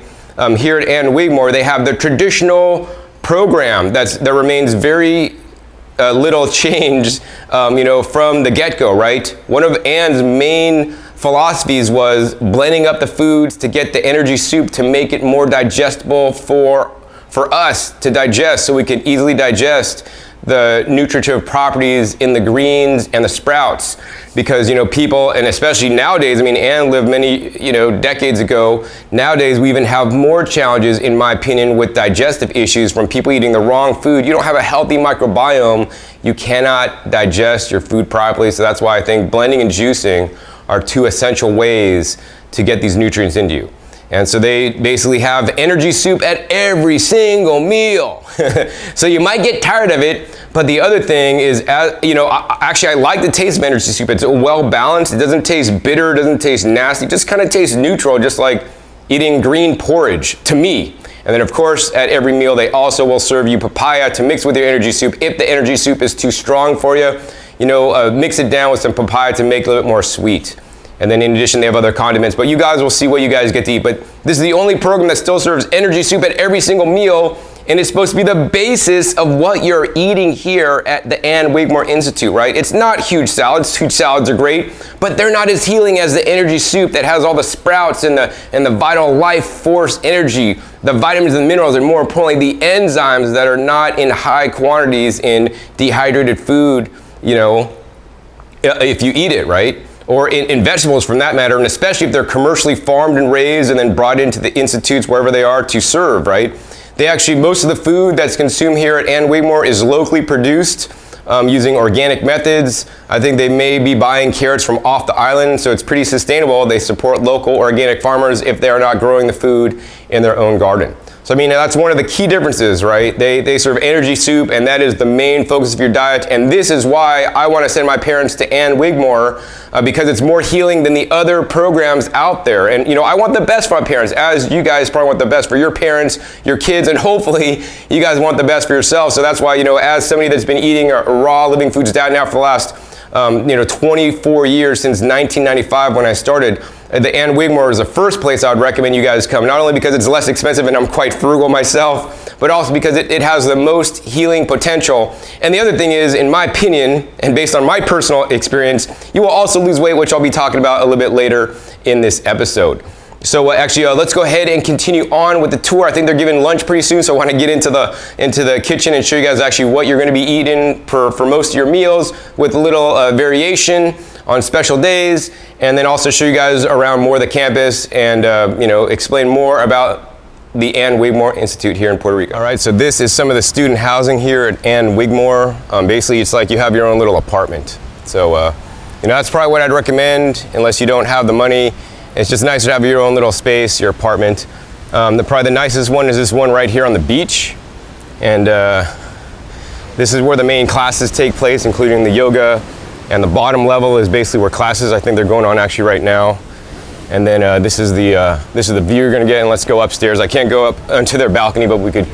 Here at Ann Wigmore, they have the traditional program that remains very little change, from the get-go, right? One of Ann's main philosophies was blending up the foods to get the energy soup to make it more digestible for us to digest, so we could easily digest the nutritive properties in the greens and the sprouts. Because people, and especially nowadays, Ann lived many decades ago. Nowadays we even have more challenges, in my opinion, with digestive issues from people eating the wrong food. You don't have a healthy microbiome, you cannot digest your food properly. So that's why I think blending and juicing are two essential ways to get these nutrients into you. And so they basically have energy soup at every single meal. So you might get tired of it, but the other thing is, actually I like the taste of energy soup. It's well balanced. It doesn't taste bitter, it doesn't taste nasty. It just kind of tastes neutral, just like eating green porridge, to me. And then of course, at every meal, they also will serve you papaya to mix with your energy soup. If the energy soup is too strong for you, mix it down with some papaya to make it a little bit more sweet. And then in addition, they have other condiments, but you guys will see what you guys get to eat. But this is the only program that still serves energy soup at every single meal, and it's supposed to be the basis of what you're eating here at the Ann Wigmore Institute, right? It's not huge salads. Huge salads are great, but they're not as healing as the energy soup that has all the sprouts and the vital life force energy, the vitamins and the minerals, and more importantly, the enzymes that are not in high quantities in dehydrated food, if you eat it, right? Or in vegetables, from that matter, and especially if they're commercially farmed and raised and then brought into the institutes wherever they are to serve, right? Most of the food that's consumed here at Ann Wigmore is locally produced using organic methods. I think they may be buying carrots from off the island, so it's pretty sustainable. They support local organic farmers if they are not growing the food in their own garden. So that's one of the key differences, right? They serve energy soup, and that is the main focus of your diet. And this is why I want to send my parents to Ann Wigmore, because it's more healing than the other programs out there. And I want the best for my parents, as you guys probably want the best for your parents, your kids, and hopefully you guys want the best for yourself. So that's why, as somebody that's been eating a raw living foods diet now for the last 24 years, since 1995 when I started, the Ann Wigmore is the first place I would recommend you guys come, not only because it's less expensive and I'm quite frugal myself, but also because it has the most healing potential. And the other thing is, in my opinion, and based on my personal experience, you will also lose weight, which I'll be talking about a little bit later in this episode. So let's go ahead and continue on with the tour. I think they're giving lunch pretty soon, so I want to get into the kitchen and show you guys actually what you're going to be eating for most of your meals, with a little variation on special days, and then also show you guys around more of the campus and explain more about the Ann Wigmore Institute here in Puerto Rico. All right, so this is some of the student housing here at Ann Wigmore. Basically, it's like you have your own little apartment. So that's probably what I'd recommend, unless you don't have the money. It's just nice to have your own little space, your apartment. Probably the nicest one is this one right here on the beach. And this is where the main classes take place, including the yoga. And the bottom level is basically where classes, I think they're going on actually right now. And then this is the view you're gonna get, and let's go upstairs. I can't go up onto their balcony, but we could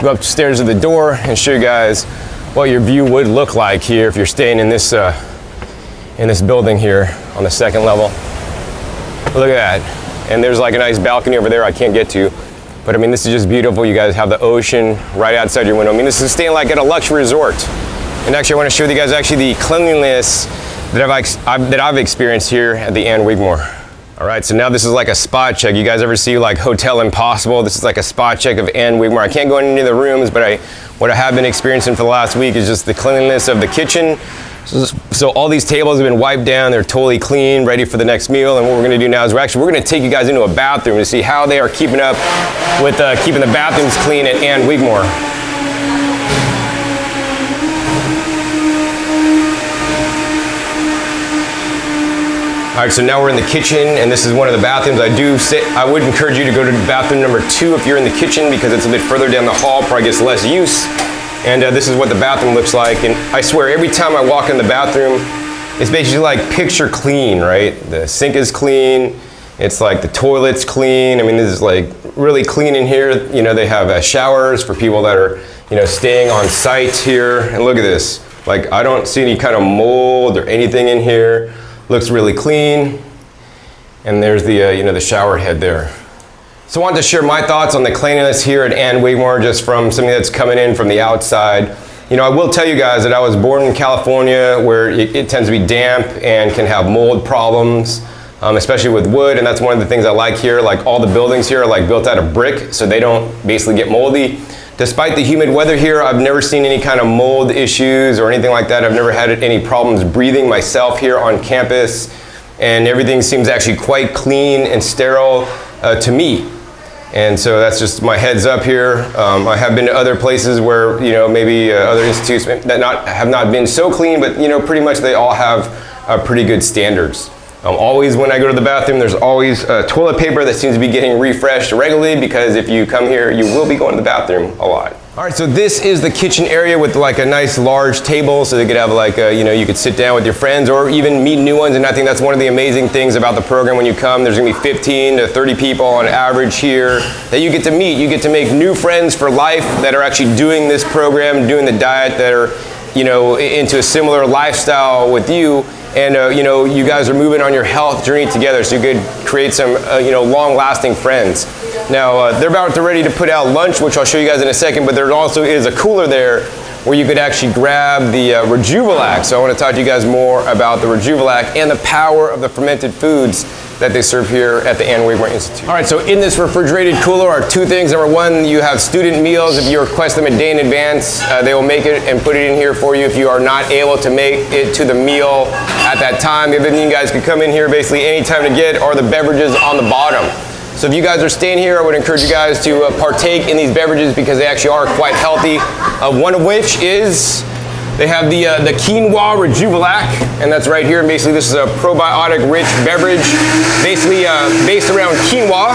go upstairs to the door and show you guys what your view would look like here if you're staying in this building here on the second level. Look at that. And there's like a nice balcony over there I can't get to. But this is just beautiful. You guys have the ocean right outside your window. This is staying like at a luxury resort. And actually I want to show you guys actually the cleanliness that I've experienced here at the Ann Wigmore. All right, so now this is like a spot check. You guys ever see like Hotel Impossible? This is like a spot check of Ann Wigmore. I can't go into the rooms, but what I have been experiencing for the last week is just the cleanliness of the kitchen. So all these tables have been wiped down. They're totally clean, ready for the next meal. And what we're gonna do now is we're gonna take you guys into a bathroom to see how they are keeping up with keeping the bathrooms clean at Ann Wigmore. All right, so now we're in the kitchen, and this is one of the bathrooms. I would encourage you to go to bathroom number 2 if you're in the kitchen, because it's a bit further down the hall, probably gets less use. And this is what the bathroom looks like. And I swear, every time I walk in the bathroom, it's basically like picture clean, right? The sink is clean. It's like the toilet's clean. This is like really clean in here. They have showers for people that are, staying on site here. And look at this. Like, I don't see any kind of mold or anything in here. Looks really clean. And there's the, the shower head there. So I wanted to share my thoughts on the cleanliness here at Ann Wigmore, just from something that's coming in from the outside. You know, I will tell you guys that I was born in California, where it tends to be damp and can have mold problems, especially with wood, and that's one of the things I like here. Like, all the buildings here are like built out of brick, so they don't basically get moldy. Despite the humid weather here, I've never seen any kind of mold issues or anything like that. I've never had any problems breathing myself here on campus, and everything seems actually quite clean and sterile to me. And so that's just my heads up here. I have been to other places where, you know, maybe other institutes that have not been so clean, but, you know, pretty much they all have pretty good standards. Always when I go to the bathroom, there's always toilet paper that seems to be getting refreshed regularly, because if you come here, you will be going to the bathroom a lot. All right, so this is the kitchen area with like a nice large table, so they could have like a, you know, you could sit down with your friends or even meet new ones. And I think that's one of the amazing things about the program. When you come, there's gonna be 15 to 30 people on average here that you get to meet. You get to make new friends for life that are actually doing this program, doing the diet, that are, you know, into a similar lifestyle with you. And you know, you guys are moving on your health journey together, so you could create some you know, long-lasting friends. Now they're about to ready to put out lunch, which I'll show you guys in a second, but there also is a cooler there where you could actually grab the Rejuvalac. So I want to talk to you guys more about the Rejuvalac and the power of the fermented foods that they serve here at the Ann Wigmore Institute. All right, so in this refrigerated cooler are two things. Number one, you have student meals. If you request them a day in advance, they will make it and put it in here for you if you are not able to make it to the meal at that time. The other thing you guys can come in here basically anytime to get are the beverages on the bottom. So if you guys are staying here, I would encourage you guys to partake in these beverages, because they actually are quite healthy. One of which is, they have the Quinoa Rejuvalac, and that's right here. And basically this is a probiotic-rich beverage, basically based around quinoa.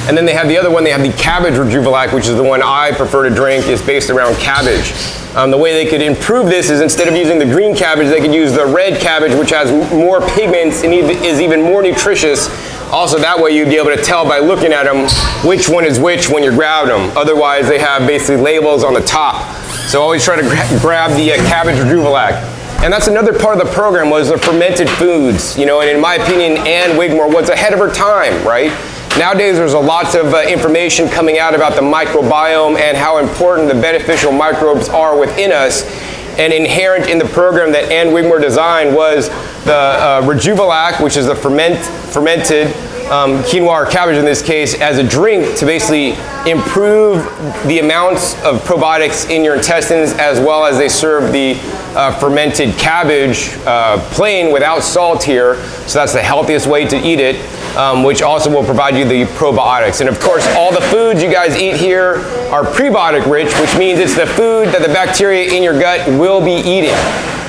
And then they have the other one, they have the Cabbage Rejuvalac, which is the one I prefer to drink. It's based around cabbage. The way they could improve this is, instead of using the green cabbage, they could use the red cabbage, which has more pigments and is even more nutritious. Also, that way you'd be able to tell by looking at them which one is which when you're grabbing them. Otherwise, they have basically labels on the top. So always try to grab the Cabbage Rejuvalac. And that's another part of the program, was the fermented foods. You know, and in my opinion, Ann Wigmore was ahead of her time, right? Nowadays, there's a lots of information coming out about the microbiome and how important the beneficial microbes are within us. And inherent in the program that Ann Wigmore designed was the Rejuvalac, which is the fermented quinoa or cabbage in this case, as a drink to basically improve the amounts of probiotics in your intestines, as well as they serve the fermented cabbage plain without salt here. So that's the healthiest way to eat it. Which also will provide you the probiotics. And of course, all the foods you guys eat here are prebiotic rich, which means it's the food that the bacteria in your gut will be eating.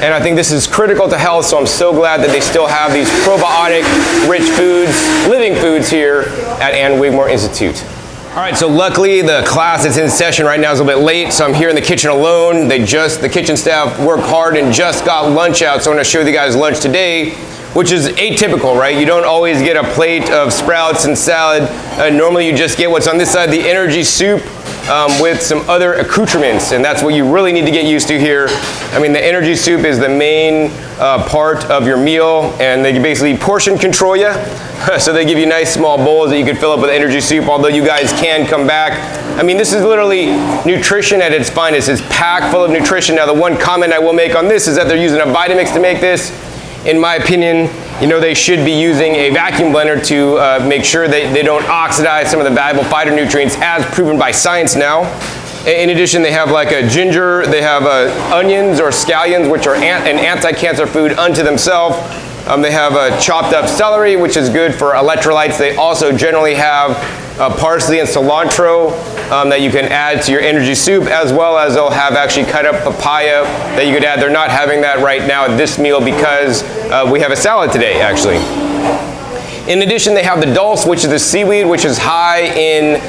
And I think this is critical to health, so I'm so glad that they still have these probiotic rich foods, living foods here at Ann Wigmore Institute. All right, so luckily the class that's in session right now is a little bit late, so I'm here in the kitchen alone. The kitchen staff worked hard and just got lunch out, so I'm gonna show you guys lunch today, which is atypical, right? You don't always get a plate of sprouts and salad. Normally you just get what's on this side, the energy soup with some other accoutrements, and that's what you really need to get used to here. I mean, the energy soup is the main part of your meal, and they basically portion control you. So they give you nice small bowls that you can fill up with energy soup, although you guys can come back. I mean, this is literally nutrition at its finest. It's packed full of nutrition. Now, the one comment I will make on this is that they're using a Vitamix to make this. In my opinion, you know, they should be using a vacuum blender to make sure that they don't oxidize some of the valuable phytonutrients, as proven by science now. In addition, they have like a ginger, they have onions or scallions, which are an anti-cancer food unto themselves. They have chopped up celery, which is good for electrolytes. They also generally have parsley and cilantro that you can add to your energy soup, as well as they'll have actually cut up papaya that you could add. They're not having that right now at this meal because we have a salad today, actually. In addition, they have the dulse, which is the seaweed, which is high in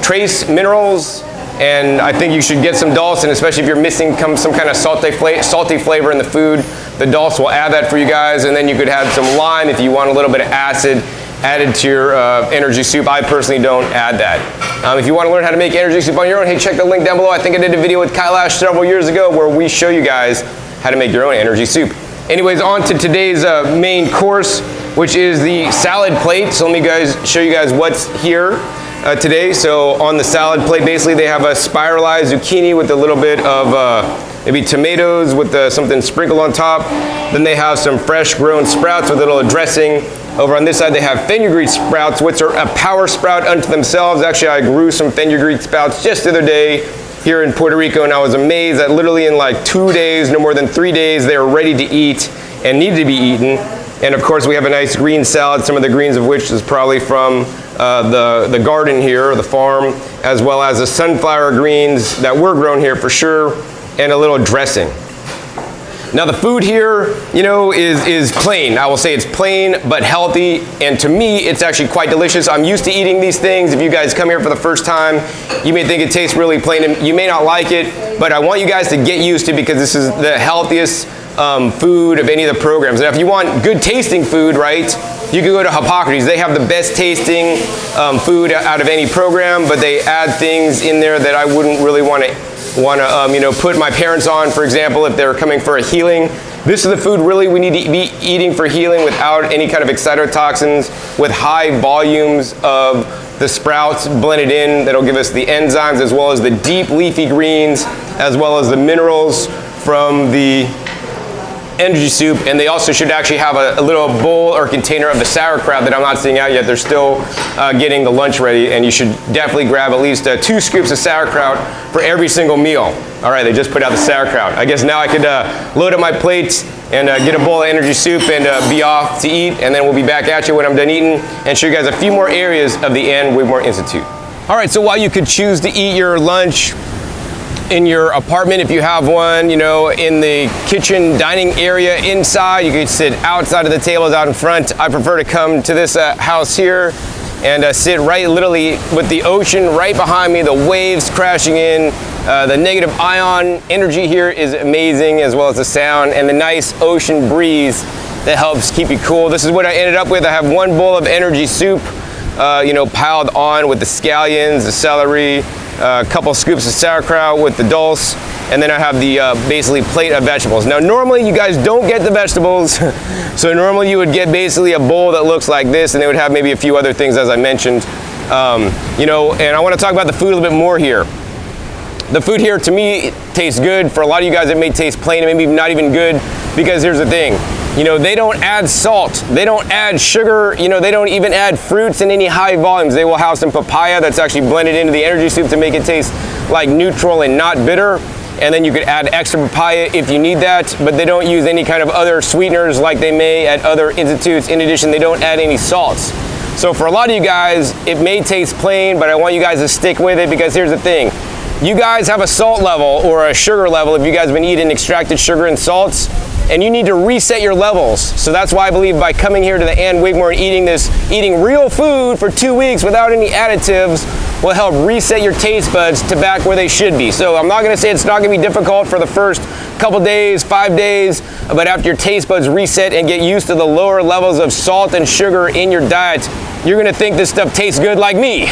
trace minerals. And I think you should get some dulse, and especially if you're missing some kind of salty flavor in the food, the dulse will add that for you guys. And then you could add some lime if you want a little bit of acid added to your energy soup. I personally don't add that. If you want to learn how to make energy soup on your own, hey, check the link down below. I think I did a video with Kailash several years ago where we show you guys how to make your own energy soup. Anyways, on to today's main course, which is the salad plate. So let me show you guys what's here. today. So on the salad plate, basically they have a spiralized zucchini with a little bit of maybe tomatoes with something sprinkled on top. Then they have some fresh grown sprouts with a little dressing. Over on this side they have fenugreek sprouts, which are a power sprout unto themselves. Actually, I grew some fenugreek sprouts just the other day here in Puerto Rico, and I was amazed that literally in like 2 days, no more than 3 days, they were ready to eat and needed to be eaten. And of course we have a nice green salad, some of the greens of which is probably from the garden here, or the farm, as well as the sunflower greens that were grown here for sure, and a little dressing. Now the food here, you know, is plain. I will say it's plain but healthy, and to me it's actually quite delicious. I'm used to eating these things. If you guys come here for the first time, you may think it tastes really plain and you may not like it, but I want you guys to get used to it because this is the healthiest food of any of the programs. Now if you want good tasting food, right, you can go to Hippocrates. They have the best tasting food out of any program, but they add things in there that I wouldn't really want to you know, put my parents on, for example, if they're coming for a healing. This is the food really we need to be eating for healing without any kind of excitotoxins, with high volumes of the sprouts blended in that'll give us the enzymes, as well as the deep leafy greens, as well as the minerals from the energy soup. And they also should actually have a little bowl or container of the sauerkraut that I'm not seeing out yet. They're still getting the lunch ready, and you should definitely grab at least 2 scoops of sauerkraut for every single meal. All right, they just put out the sauerkraut. I guess now I could load up my plates and get a bowl of energy soup and be off to eat, and then we'll be back at you when I'm done eating and show you guys a few more areas of the Ann Wigmore Institute. All right, so while you could choose to eat your lunch in your apartment, if you have one, you know, in the kitchen dining area inside, you could sit outside of the tables out in front. I prefer to come to this house here and sit right literally with the ocean right behind me, the waves crashing in. The negative ion energy here is amazing, as well as the sound and the nice ocean breeze that helps keep you cool. This is what I ended up with. I have 1 bowl of energy soup, you know, piled on with the scallions, the celery, a couple scoops of sauerkraut with the dulse, and then I have the basically plate of vegetables. Now normally you guys don't get the vegetables, so normally you would get basically a bowl that looks like this, and they would have maybe a few other things as I mentioned. You know, and I want to talk about the food a little bit more here. The food here to me tastes good. For a lot of you guys it may taste plain and maybe not even good, because here's the thing. You know, they don't add salt, they don't add sugar, you know, they don't even add fruits in any high volumes. They will have some papaya that's actually blended into the energy soup to make it taste like neutral and not bitter. And then you could add extra papaya if you need that, but they don't use any kind of other sweeteners like they may at other institutes. In addition, they don't add any salts. So for a lot of you guys, it may taste plain, but I want you guys to stick with it, because here's the thing. You guys have a salt level or a sugar level if you guys have been eating extracted sugar and salts, and you need to reset your levels. So that's why I believe by coming here to the Ann Wigmore and eating real food for 2 weeks without any additives will help reset your taste buds to back where they should be. So I'm not gonna say it's not gonna be difficult for the first couple days, 5 days, but after your taste buds reset and get used to the lower levels of salt and sugar in your diet, you're gonna think this stuff tastes good like me.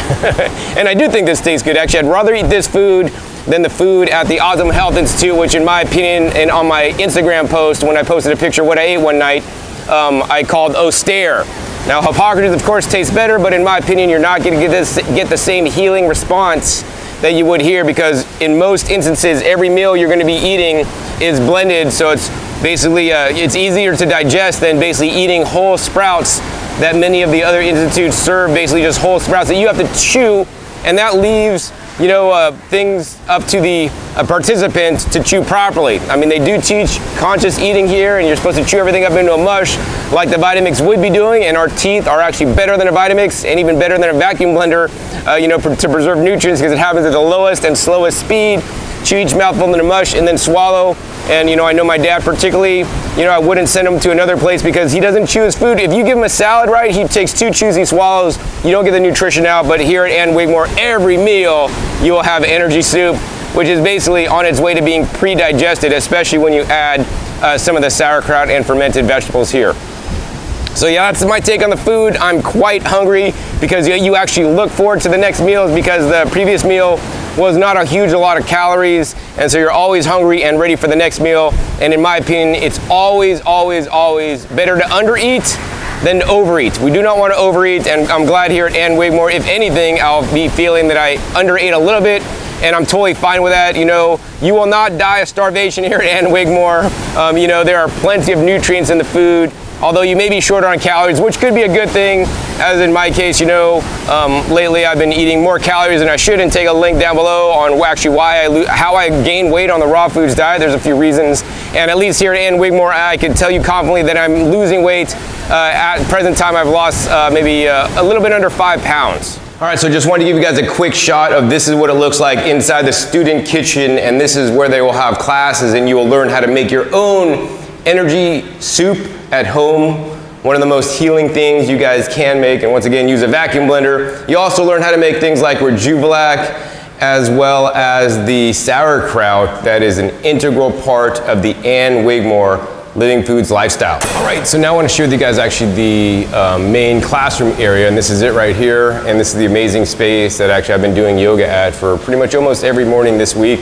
And I do think this tastes good. Actually, I'd rather eat this food than the food at the Awesome Health Institute, which in my opinion, and on my Instagram post, when I posted a picture of what I ate one night, I called austere. Now Hippocrates of course tastes better, but in my opinion you're not going to get the same healing response that you would here, because in most instances every meal you're going to be eating is blended, so it's basically it's easier to digest than basically eating whole sprouts that many of the other institutes serve, basically just whole sprouts that you have to chew, and that leaves, you know, things up to the participant to chew properly. I mean, they do teach conscious eating here, and you're supposed to chew everything up into a mush like the Vitamix would be doing, and our teeth are actually better than a Vitamix and even better than a vacuum blender, you know, to preserve nutrients, because it happens at the lowest and slowest speed. Chew each mouthful in a mush and then swallow. And you know, I know my dad particularly, you know, I wouldn't send him to another place because he doesn't chew his food. If you give him a salad, right, he takes 2 chews, he swallows. You don't get the nutrition out. But here at Ann Wigmore, every meal you will have energy soup, which is basically on its way to being pre-digested, especially when you add some of the sauerkraut and fermented vegetables here. So yeah, that's my take on the food. I'm quite hungry, because you actually look forward to the next meals, because the previous meal was not a lot of calories, and so you're always hungry and ready for the next meal. And in my opinion, it's always better to undereat than overeat. We do not want to overeat, and I'm glad here at Ann Wigmore, if anything, I'll be feeling that I underate a little bit, and I'm totally fine with that. You know, you will not die of starvation here at Ann Wigmore. You know, there are plenty of nutrients in the food, although you may be short on calories, which could be a good thing, as in my case. You know, lately I've been eating more calories than I should, and take a link down below on actually how I gained weight on the raw foods diet. There's a few reasons, and at least here at Ann Wigmore, I can tell you confidently that I'm losing weight. At present time, I've lost maybe a little bit under 5 pounds. All right, so just wanted to give you guys a quick shot of this is what it looks like inside the student kitchen, and this is where they will have classes, and you will learn how to make your own energy soup at home. One of the most healing things you guys can make, and once again, use a vacuum blender. You also learn how to make things like Rejuvalac, as well as the sauerkraut that is an integral part of the Ann Wigmore Living Foods lifestyle. All right, so now I want to share with you guys actually the main classroom area, and this is it right here, and this is the amazing space that actually I've been doing yoga at for pretty much almost every morning this week.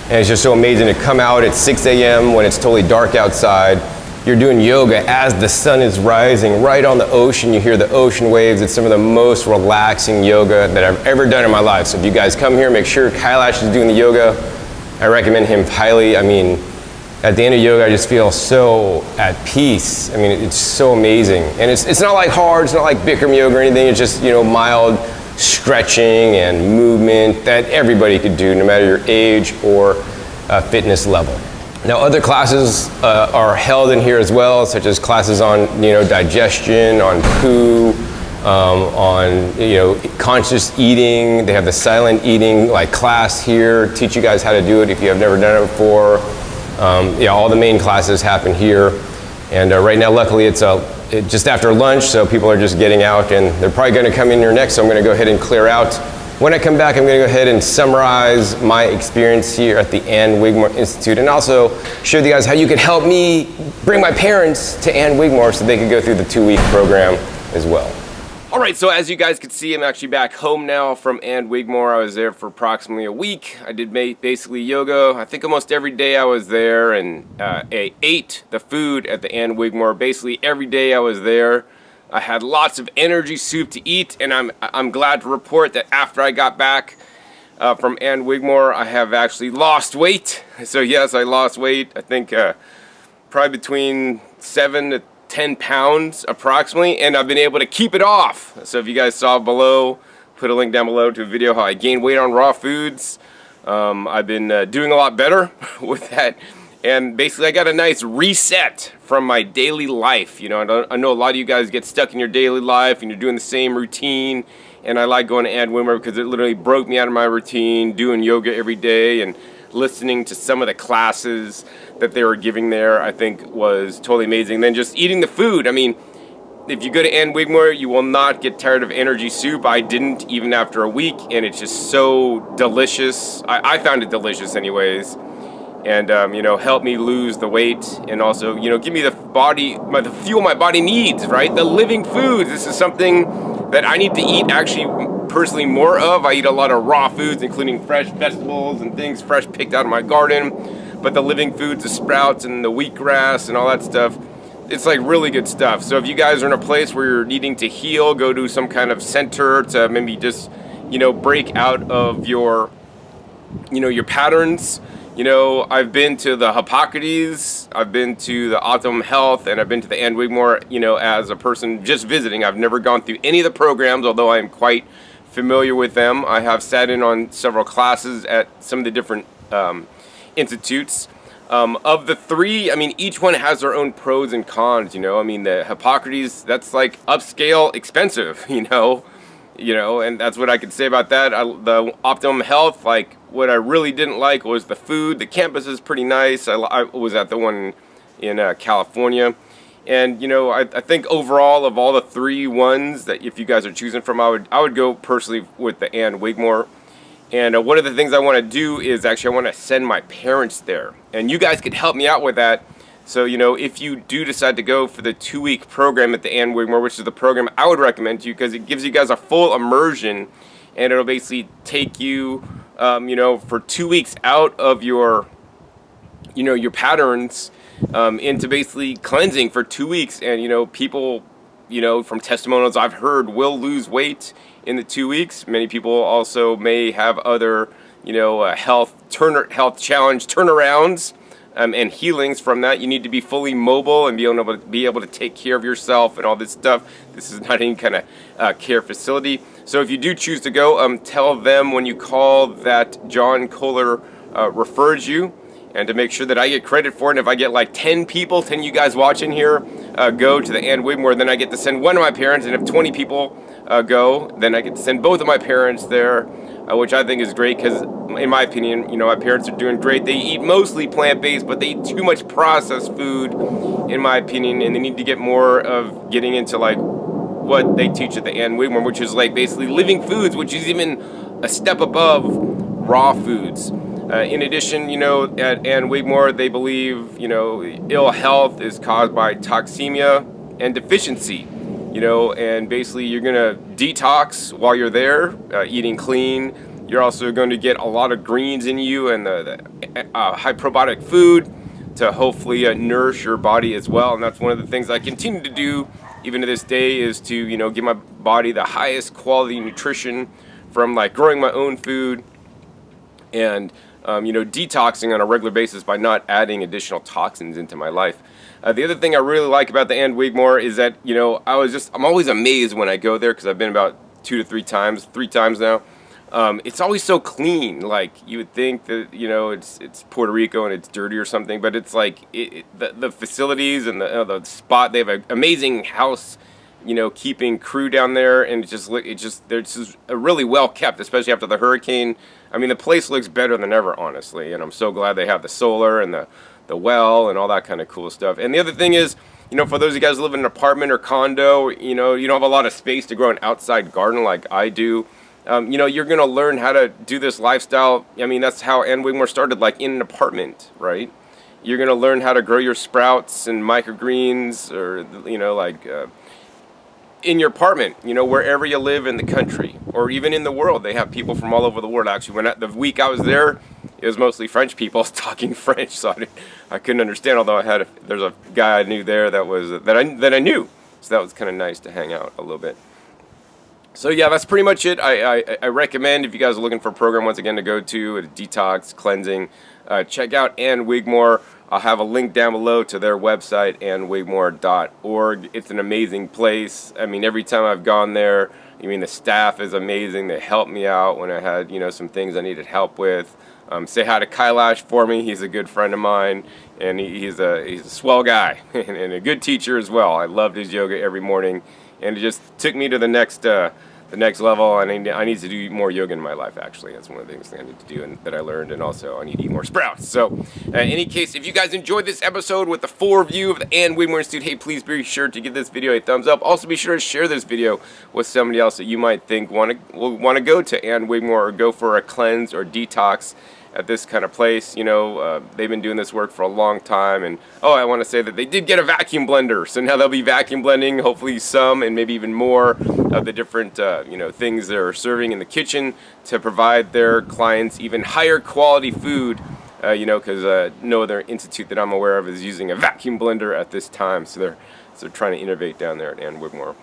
And it's just so amazing to come out at 6 a.m. when it's totally dark outside. You're doing yoga as the sun is rising right on the ocean. You hear the ocean waves. It's some of the most relaxing yoga that I've ever done in my life. So if you guys come here, make sure Kailash is doing the yoga. I recommend him highly. I mean, at the end of yoga, I just feel so at peace. I mean, it's so amazing. And it's not like hard, it's not like Bikram yoga or anything. It's just, you know, mild stretching and movement that everybody could do, no matter your age or fitness level. Now, other classes are held in here as well, such as classes on, you know, digestion, on poo, on, you know, conscious eating. They have the silent eating like class here, teach you guys how to do it if you have never done it before. Yeah, all the main classes happen here, and right now, luckily, it's just after lunch, so people are just getting out, and they're probably going to come in here next. So I'm going to go ahead and clear out. When I come back, I'm going to go ahead and summarize my experience here at the Ann Wigmore Institute, and also show you guys how you can help me bring my parents to Ann Wigmore so they could go through the 2-week program as well. All right, so as you guys can see, I'm actually back home now from Ann Wigmore. I was there for approximately a week. I did basically yoga. I think almost every day I was there, and I ate the food at the Ann Wigmore. Basically every day I was there. I had lots of energy soup to eat, and I'm glad to report that after I got back from Ann Wigmore, I have actually lost weight. So yes, I lost weight. I think probably between 7 to 10 pounds approximately, and I've been able to keep it off. So if you guys saw below, put a link down below to a video how I gained weight on raw foods. I've been doing a lot better with that, and basically I got a nice reset from my daily life. You know, I know a lot of you guys get stuck in your daily life and you're doing the same routine, and I like going to Ann Wigmore because it literally broke me out of my routine, doing yoga every day and listening to some of the classes that they were giving there. I think was totally amazing. Then just eating the food. I mean, if you go to Ann Wigmore, you will not get tired of energy soup. I didn't, even after a week, and it's just so delicious. I found it delicious anyways, and you know, helped me lose the weight, and also, you know, give me the fuel my body needs, right? The living foods. This is something that I need to eat actually personally more of. I eat a lot of raw foods, including fresh vegetables and things fresh picked out of my garden. But the living foods, the sprouts and the wheatgrass and all that stuff, it's like really good stuff. So if you guys are in a place where you're needing to heal, go to some kind of center to maybe just, you know, break out of your, you know, your patterns. You know, I've been to the Hippocrates, I've been to the Optimum Health, and I've been to the Ann Wigmore, you know, as a person just visiting. I've never gone through any of the programs, although I am quite familiar with them. I have sat in on several classes at some of the different institutes. Of the 3, I mean, each one has their own pros and cons, you know. I mean, the Hippocrates, that's like upscale expensive, you know, and that's what I could say about that. The Optimum Health, like, what I really didn't like was the food. The campus is pretty nice. I was at the one in California. And, you know, I think overall of all the 3 ones that if you guys are choosing from, I would go personally with the Ann Wigmore. And one of the things I want to do is actually I want to send my parents there. And you guys could help me out with that. So, you know, if you do decide to go for the 2-week program at the Ann Wigmore, which is the program I would recommend to you because it gives you guys a full immersion, and it'll basically take you, you know, for 2 weeks out of your, you know, your patterns into basically cleansing for 2 weeks. And, you know, people from testimonials I've heard, will lose weight in the 2 weeks. Many people also may have other, health challenge turnarounds and healings from that. You need to be fully mobile and be able to take care of yourself and all this stuff. This is not any kind of care facility. So if you do choose to go, tell them when you call that John Kohler referred you, and to make sure that I get credit for it. And if I get like 10 you guys watching here go to the Ann Wigmore, then I get to send one of my parents. And if 20 people go, then I get to send both of my parents there, which I think is great because, in my opinion, my parents are doing great. They eat mostly plant-based, but they eat too much processed food, in my opinion, and they need to get more of getting into like what they teach at the Ann Wigmore, which is like basically living foods, which is even a step above raw foods. In addition, at Ann Wigmore, they believe, ill health is caused by toxemia and deficiency, and basically you're going to detox while you're there, eating clean. You're also going to get a lot of greens in you and the high probiotic food to hopefully nourish your body as well. And that's one of the things I continue to do even to this day is to, give my body the highest quality nutrition from like growing my own food and detoxing on a regular basis by not adding additional toxins into my life. The other thing I really like about the Ann Wigmore is that, I'm always amazed when I go there because I've been about 2 to 3 times now. It's always so clean. Like you would think that, it's Puerto Rico and it's dirty or something, but it's like the facilities and the spot, they have an amazing house, keeping crew down there, and they're just really well kept, especially after the hurricane. I mean, the place looks better than ever, honestly, and I'm so glad they have the solar and the well and all that kind of cool stuff. And the other thing is, for those of you guys who live in an apartment or condo, you don't have a lot of space to grow an outside garden like I do. You're going to learn how to do this lifestyle. I mean, that's how Ann Wigmore started, like in an apartment, right? You're going to learn how to grow your sprouts and microgreens, or, in your apartment, wherever you live in the country or even in the world. They have people from all over the world. Actually, the week I was there, it was mostly French people talking French, so I couldn't understand. Although there's a guy I knew there that I knew, so that was kind of nice to hang out a little bit. So yeah, that's pretty much it. I recommend, if you guys are looking for a program once again to go to, a detox cleansing, check out Ann Wigmore. I'll have a link down below to their website, annwigmore.org. It's an amazing place. I mean, every time I've gone there, the staff is amazing. They helped me out when I had, some things I needed help with. Say hi to Kailash for me. He's a good friend of mine, and he's a swell guy and a good teacher as well. I loved his yoga every morning, and it just took me to the next level. I need to do more yoga in my life, actually. That's one of the things I need to do and that I learned. And also I need to eat more sprouts. So in any case, if you guys enjoyed this episode with the full review of the Ann Wigmore Institute, hey, please be sure to give this video a thumbs up. Also be sure to share this video with somebody else that you might think will want to go to Ann Wigmore or go for a cleanse or detox at this kind of place. They've been doing this work for a long time. And I want to say that they did get a vacuum blender, so now they'll be vacuum blending hopefully some and maybe even more of the different things they're serving in the kitchen to provide their clients even higher quality food, because no other institute that I'm aware of is using a vacuum blender at this time. So they're trying to innovate down there at Ann Wigmore.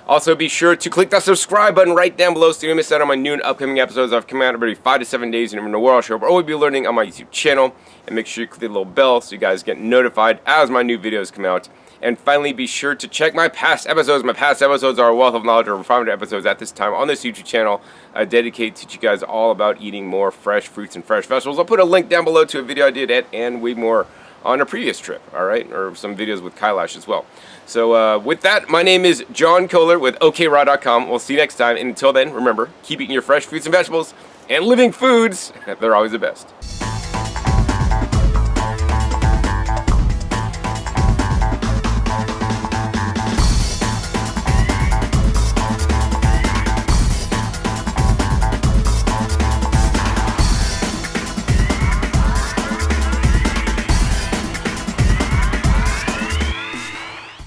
Also, be sure to click that subscribe button right down below so you don't miss out on my new and upcoming episodes. I've come out every 5 to 7 days. You never know where I'll show up or always be learning on my YouTube channel. And make sure you click the little bell so you guys get notified as my new videos come out. And finally, be sure to check my past episodes. My past episodes are a wealth of knowledge, over 500 episodes at this time on this YouTube channel. I dedicate to teach you guys all about eating more fresh fruits and fresh vegetables. I'll put a link down below to a video I did at Ann Wigmore on a previous trip, all right, or some videos with Kailash as well. So with that, my name is John Kohler with OKRaw.com. We'll see you next time. And until then, remember, keep eating your fresh fruits and vegetables and living foods. They're always the best.